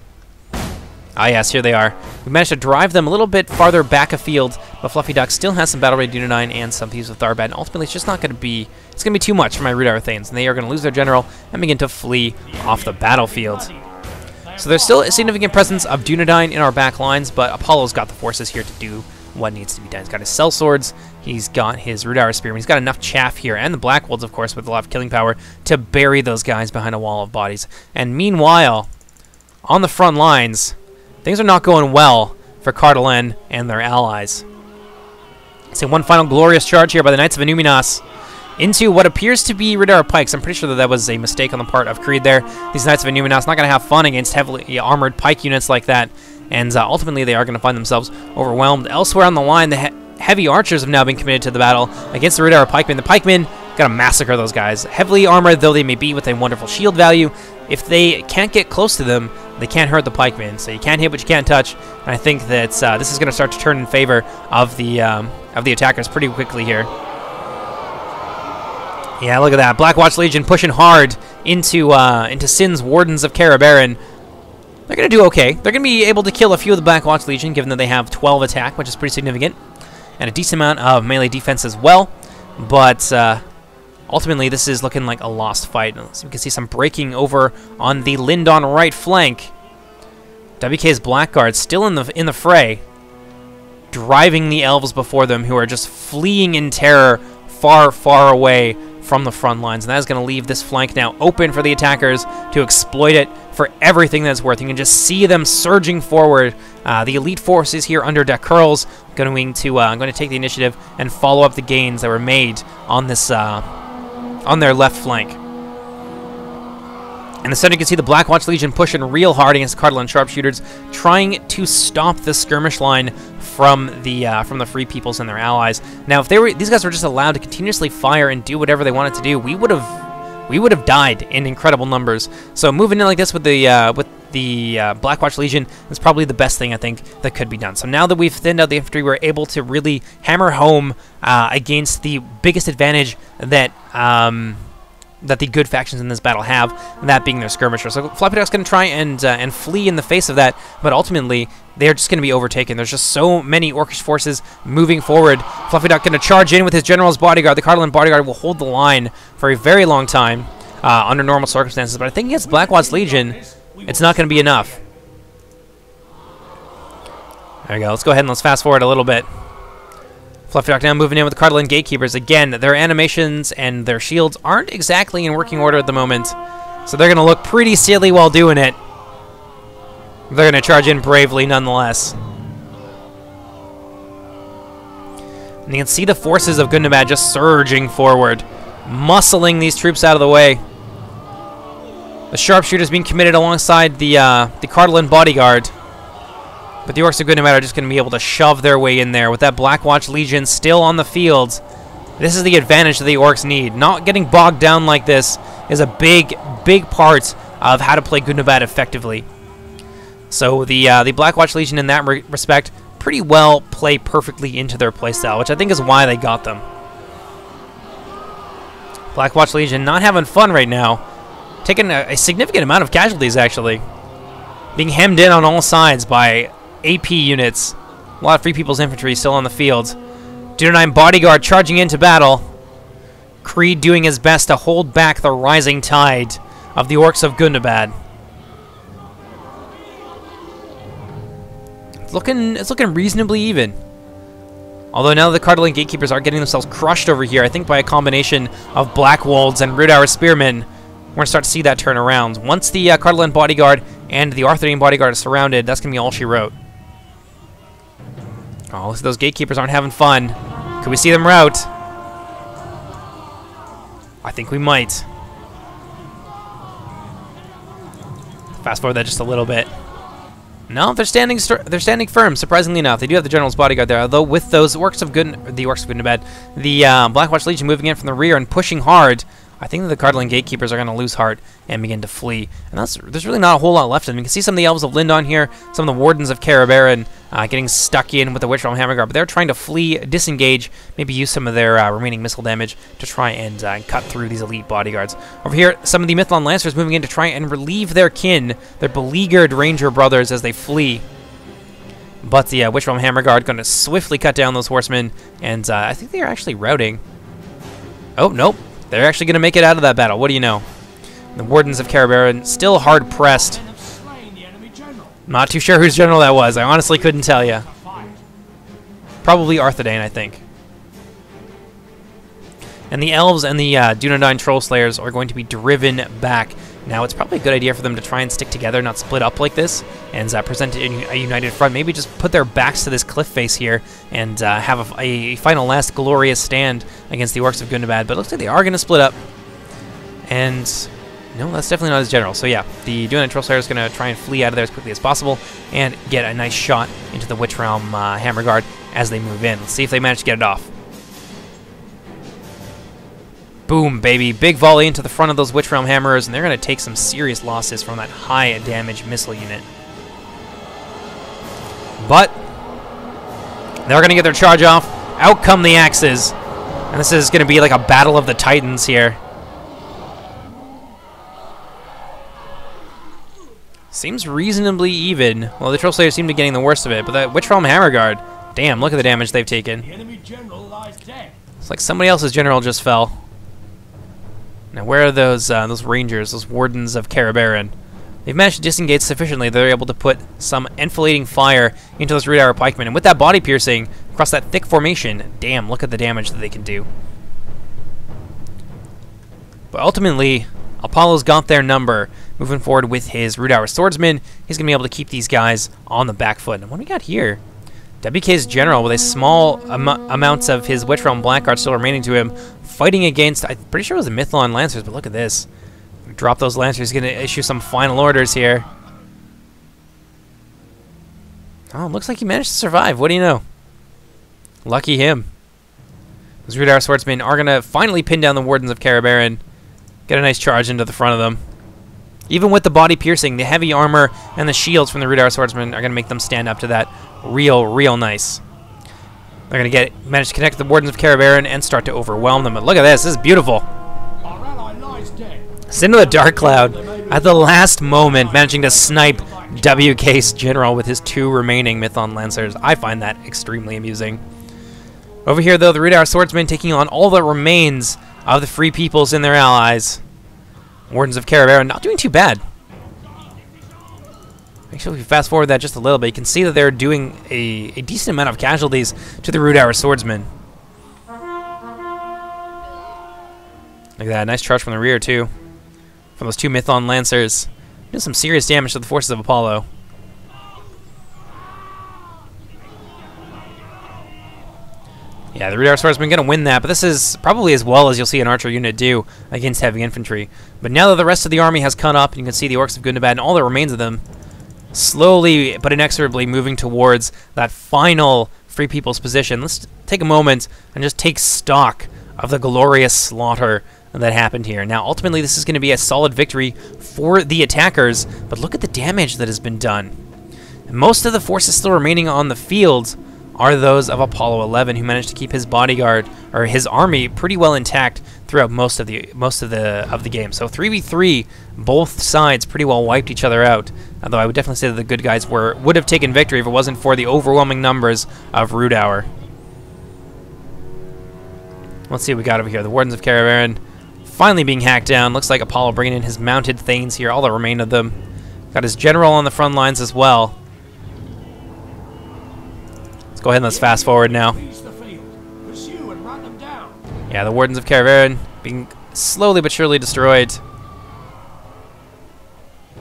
Ah, yes, here they are. We managed to drive them a little bit farther back afield, but Fluffy Duck still has some battle-ready Untitled and some Thieves with Tharbad, and ultimately it's just not going to be... It's going to be too much for my Rhudaur Thanes, and they are going to lose their general and begin to flee off the battlefield. So there's still a significant presence of Dunedain in our back lines, but Apollo's got the forces here to do what needs to be done. He's got his sellswords, he's got his Rhudaur spearmen, he's got enough chaff here, and the Black Wolves, of course, with a lot of killing power, to bury those guys behind a wall of bodies. And meanwhile, on the front lines, things are not going well for Cardolan and their allies. So one final glorious charge here by the Knights of Inuminas into what appears to be Rhudaur pikes. I'm pretty sure that was a mistake on the part of Creed there. These Knights of Inuminas not going to have fun against heavily armored pike units like that, and ultimately they are going to find themselves overwhelmed. Elsewhere on the line, the heavy archers have now been committed to the battle against the Rhudaur pikemen. The pikemen got to massacre those guys. Heavily armored though they may be with a wonderful shield value, if they can't get close to them, they can't hurt the pikemen. So you can't hit what you can't touch, and I think that this is going to start to turn in favor of the attackers pretty quickly here. Yeah, look at that. Blackwatch Legion pushing hard into Sin's Wardens of Carabaran. They're going to do okay. They're going to be able to kill a few of the Blackwatch Legion, given that they have 12 attack, which is pretty significant, and a decent amount of melee defense as well. But ultimately, this is looking like a lost fight. So we can see some breaking over on the Lindon right flank. WK's Blackguard still in the fray, driving the elves before them, who are just fleeing in terror far, far away from the front lines, and that is going to leave this flank now open for the attackers to exploit it for everything that's worth. You can just see them surging forward. The elite forces here under Deck Curls going to take the initiative and follow up the gains that were made on this on their left flank. In the center, you can see the Blackwatch Legion pushing real hard against Cardolan sharpshooters, trying to stop the skirmish line from the Free Peoples and their allies. Now, if these guys were just allowed to continuously fire and do whatever they wanted to do, we would have died in incredible numbers. So moving in like this with the Blackwatch Legion is probably the best thing I think that could be done. So now that we've thinned out the infantry, we're able to really hammer home against the biggest advantage that that the good factions in this battle have, that being their skirmishers. So Fluffy Duck's going to try and flee in the face of that, but ultimately they're just going to be overtaken. There's just so many Orcish forces moving forward. Fluffy Duck going to charge in with his general's bodyguard. The Cardolan bodyguard will hold the line for a very long time under normal circumstances, but I think against Blackwatch Legion, it's not going to be enough. There we go. Let's go ahead and let's fast forward a little bit. Fluffy Duck now moving in with the Cardolan Gatekeepers. Again, their animations and their shields aren't exactly in working order at the moment, so they're going to look pretty silly while doing it. They're going to charge in bravely nonetheless. And you can see the forces of Gundabad just surging forward, muscling these troops out of the way. The sharpshooters being committed alongside the Cardolan bodyguard. But the Orcs of Gundabad are just going to be able to shove their way in there with that Blackwatch Legion still on the field. This is the advantage that the Orcs need. Not getting bogged down like this is a big, big part of how to play Gundabad effectively. So the Blackwatch Legion in that respect pretty well play perfectly into their playstyle, which I think is why they got them. Blackwatch Legion not having fun right now. Taking a significant amount of casualties, actually. Being hemmed in on all sides by AP units. A lot of Free People's infantry still on the field. Dunedain bodyguard charging into battle. Creed doing his best to hold back the rising tide of the Orcs of Gundabad. It's looking reasonably even. Although now the Cardolan gatekeepers are getting themselves crushed over here, I think by a combination of Black Wolds and Rhudaur spearmen. We're going to start to see that turn around. Once the Cardolan bodyguard and the Arthedain bodyguard are surrounded, that's going to be all she wrote. Oh, those gatekeepers aren't having fun. Could we see them rout? I think we might. Fast forward that just a little bit. No, they're standing firm. Surprisingly enough, they do have the general's bodyguard there. Although with those the Orcs of Gundabad, the Blackwatch Legion moving in from the rear and pushing hard, I think that the Cardolan gatekeepers are going to lose heart and begin to flee. And there's really not a whole lot left of them. You can see some of the elves of Lindon here, some of the wardens of Cardolan getting stuck in with the Witch Realm Hammer Guard, but they're trying to flee, disengage, maybe use some of their remaining missile damage to try and cut through these elite bodyguards. Over here, some of the Mythlon Lancers moving in to try and relieve their kin, their beleaguered ranger brothers as they flee. But the Witch Realm Hammer Guard going to swiftly cut down those horsemen, and I think they are actually routing. Oh, nope. They're actually going to make it out of that battle. What do you know? The Wardens of Cardolan still hard pressed. Not too sure whose general that was. I honestly couldn't tell you. Probably Arthedain, I think. And the elves and the Dunedain Troll Slayers are going to be driven back. Now, it's probably a good idea for them to try and stick together, not split up like this, and present a united front. Maybe just put their backs to this cliff face here and have a final last glorious stand against the Orcs of Gundabad. But it looks like they are going to split up. And no, that's definitely not his general. So yeah, the Dunedain Troll Slayer is going to try and flee out of there as quickly as possible and get a nice shot into the Witch Realm Hammer Guard as they move in. Let's see if they manage to get it off. Boom, baby. Big volley into the front of those Witch Realm Hammerers, and they're going to take some serious losses from that high damage missile unit. But they're going to get their charge off. Out come the axes. And this is going to be like a battle of the titans here. Seems reasonably even. Well, the Troll Slayers seem to be getting the worst of it, but the Witch Realm Hammer Guard, damn, look at the damage they've taken. The enemy general lies dead. It's like somebody else's general just fell. Now, where are those rangers, those wardens of Cardolan? They've managed to disengage sufficiently that they're able to put some enfilading fire into those Rhudaur pikemen. And with that body piercing across that thick formation, damn, look at the damage that they can do. But ultimately, Apollo's got their number. Moving forward with his Rhudaur swordsman, he's going to be able to keep these guys on the back foot. And what do we got here? WK's general with a small amounts of his Witch Realm Blackguard still remaining to him, fighting against, I'm pretty sure it was the Mythlon Lancers, but look at this. Drop those Lancers, he's going to issue some final orders here. Oh, looks like he managed to survive. What do you know? Lucky him. Those Rhudaur swordsmen are going to finally pin down the Wardens of Cardolan, get a nice charge into the front of them. Even with the body piercing, the heavy armor and the shields from the Rhudaur swordsmen are going to make them stand up to that real nice. They're going to manage to connect the Wardens of Cardolan and start to overwhelm them. But look at this. This is beautiful. Sin to the Dark Cloud at the last moment, managing to snipe WK's general with his two remaining Mythlon Lancers. I find that extremely amusing. Over here, though, the Rhudaur swordsmen taking on all that remains of the Free Peoples and their allies. Wardens of Cardolan not doing too bad. Actually, if we fast forward that just a little bit, you can see that they're doing a decent amount of casualties to the Rhudaur swordsmen. Look at that, nice charge from the rear too, from those two Mythlon Lancers. Doing some serious damage to the forces of Apollo. Yeah, the Rhudaur Swordsman going to win that, but this is probably as well as you'll see an archer unit do against heavy infantry. But now that the rest of the army has caught up, you can see the Orcs of Gundabad and all that remains of them slowly but inexorably moving towards that final Free People's position. Let's take a moment and just take stock of the glorious slaughter that happened here. Now, ultimately, this is going to be a solid victory for the attackers, but look at the damage that has been done. Most of the forces still remaining on the field are those of Apollo 11, who managed to keep his bodyguard or his army pretty well intact throughout most of the game. So 3v3, both sides pretty well wiped each other out. Although I would definitely say that the good guys would have taken victory if it wasn't for the overwhelming numbers of Rhudaur. Let's see what we got over here. The Wardens of Cardolan finally being hacked down. Looks like Apollo bringing in his mounted Thanes here, all that remain of them. Got his general on the front lines as well. Let's go ahead and let's fast forward now. Yeah, the Wardens of Cardolan being slowly but surely destroyed.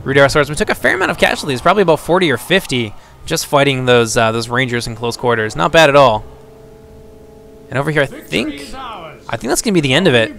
Rhudaur Swordsman took a fair amount of casualties, probably about 40 or 50, just fighting those Rangers in close quarters. Not bad at all. And over here, I think that's going to be the end of it.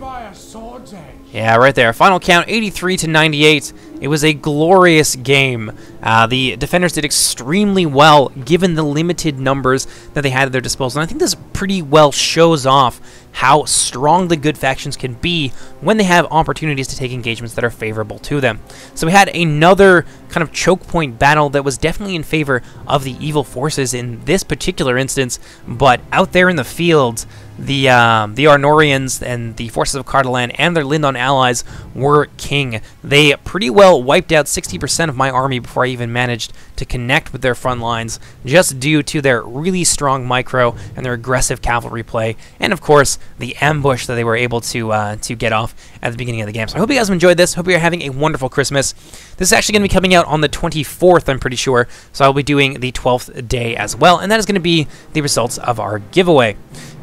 Yeah, right there. Final count, 83-98. It was a glorious game. The defenders did extremely well, given the limited numbers that they had at their disposal. And I think this pretty well shows off how strong the good factions can be when they have opportunities to take engagements that are favorable to them. So we had another kind of choke point battle that was definitely in favor of the evil forces in this particular instance, but out there in the field, the Arnorians and the forces of Cardolan and their Lindon allies were king. They pretty well wiped out 60% of my army before I even managed to connect with their front lines, just due to their really strong micro and their aggressive cavalry play, and of course the ambush that they were able to get off at the beginning of the game. So I hope you guys enjoyed this. Hope you're having a wonderful Christmas. This is actually going to be coming out on the 24th, I'm pretty sure, so I'll be doing the 12th day as well, and that is going to be the results of our giveaway.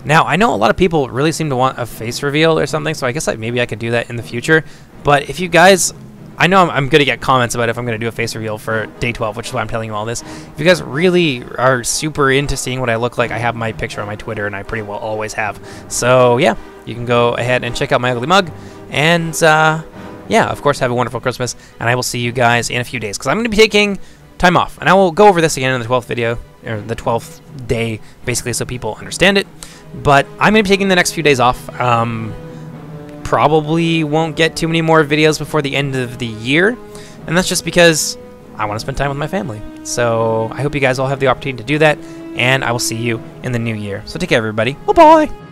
Now, I know a lot of people really seem to want a face reveal or something, so I guess maybe I could do that in the future. But if you guys, I know I'm going to get comments about if I'm going to do a face reveal for day 12, which is why I'm telling you all this. If you guys really are super into seeing what I look like, I have my picture on my Twitter, and I pretty well always have. So, yeah, you can go ahead and check out my ugly mug. And, yeah, of course, have a wonderful Christmas, and I will see you guys in a few days, because I'm going to be taking time off. And I will go over this again in the 12th video, or the 12th day, basically, so people understand it. But I'm going to be taking the next few days off. Probably won't get too many more videos before the end of the year. And that's just because I want to spend time with my family. So I hope you guys all have the opportunity to do that. And I will see you in the new year. So take care, everybody. Bye-bye.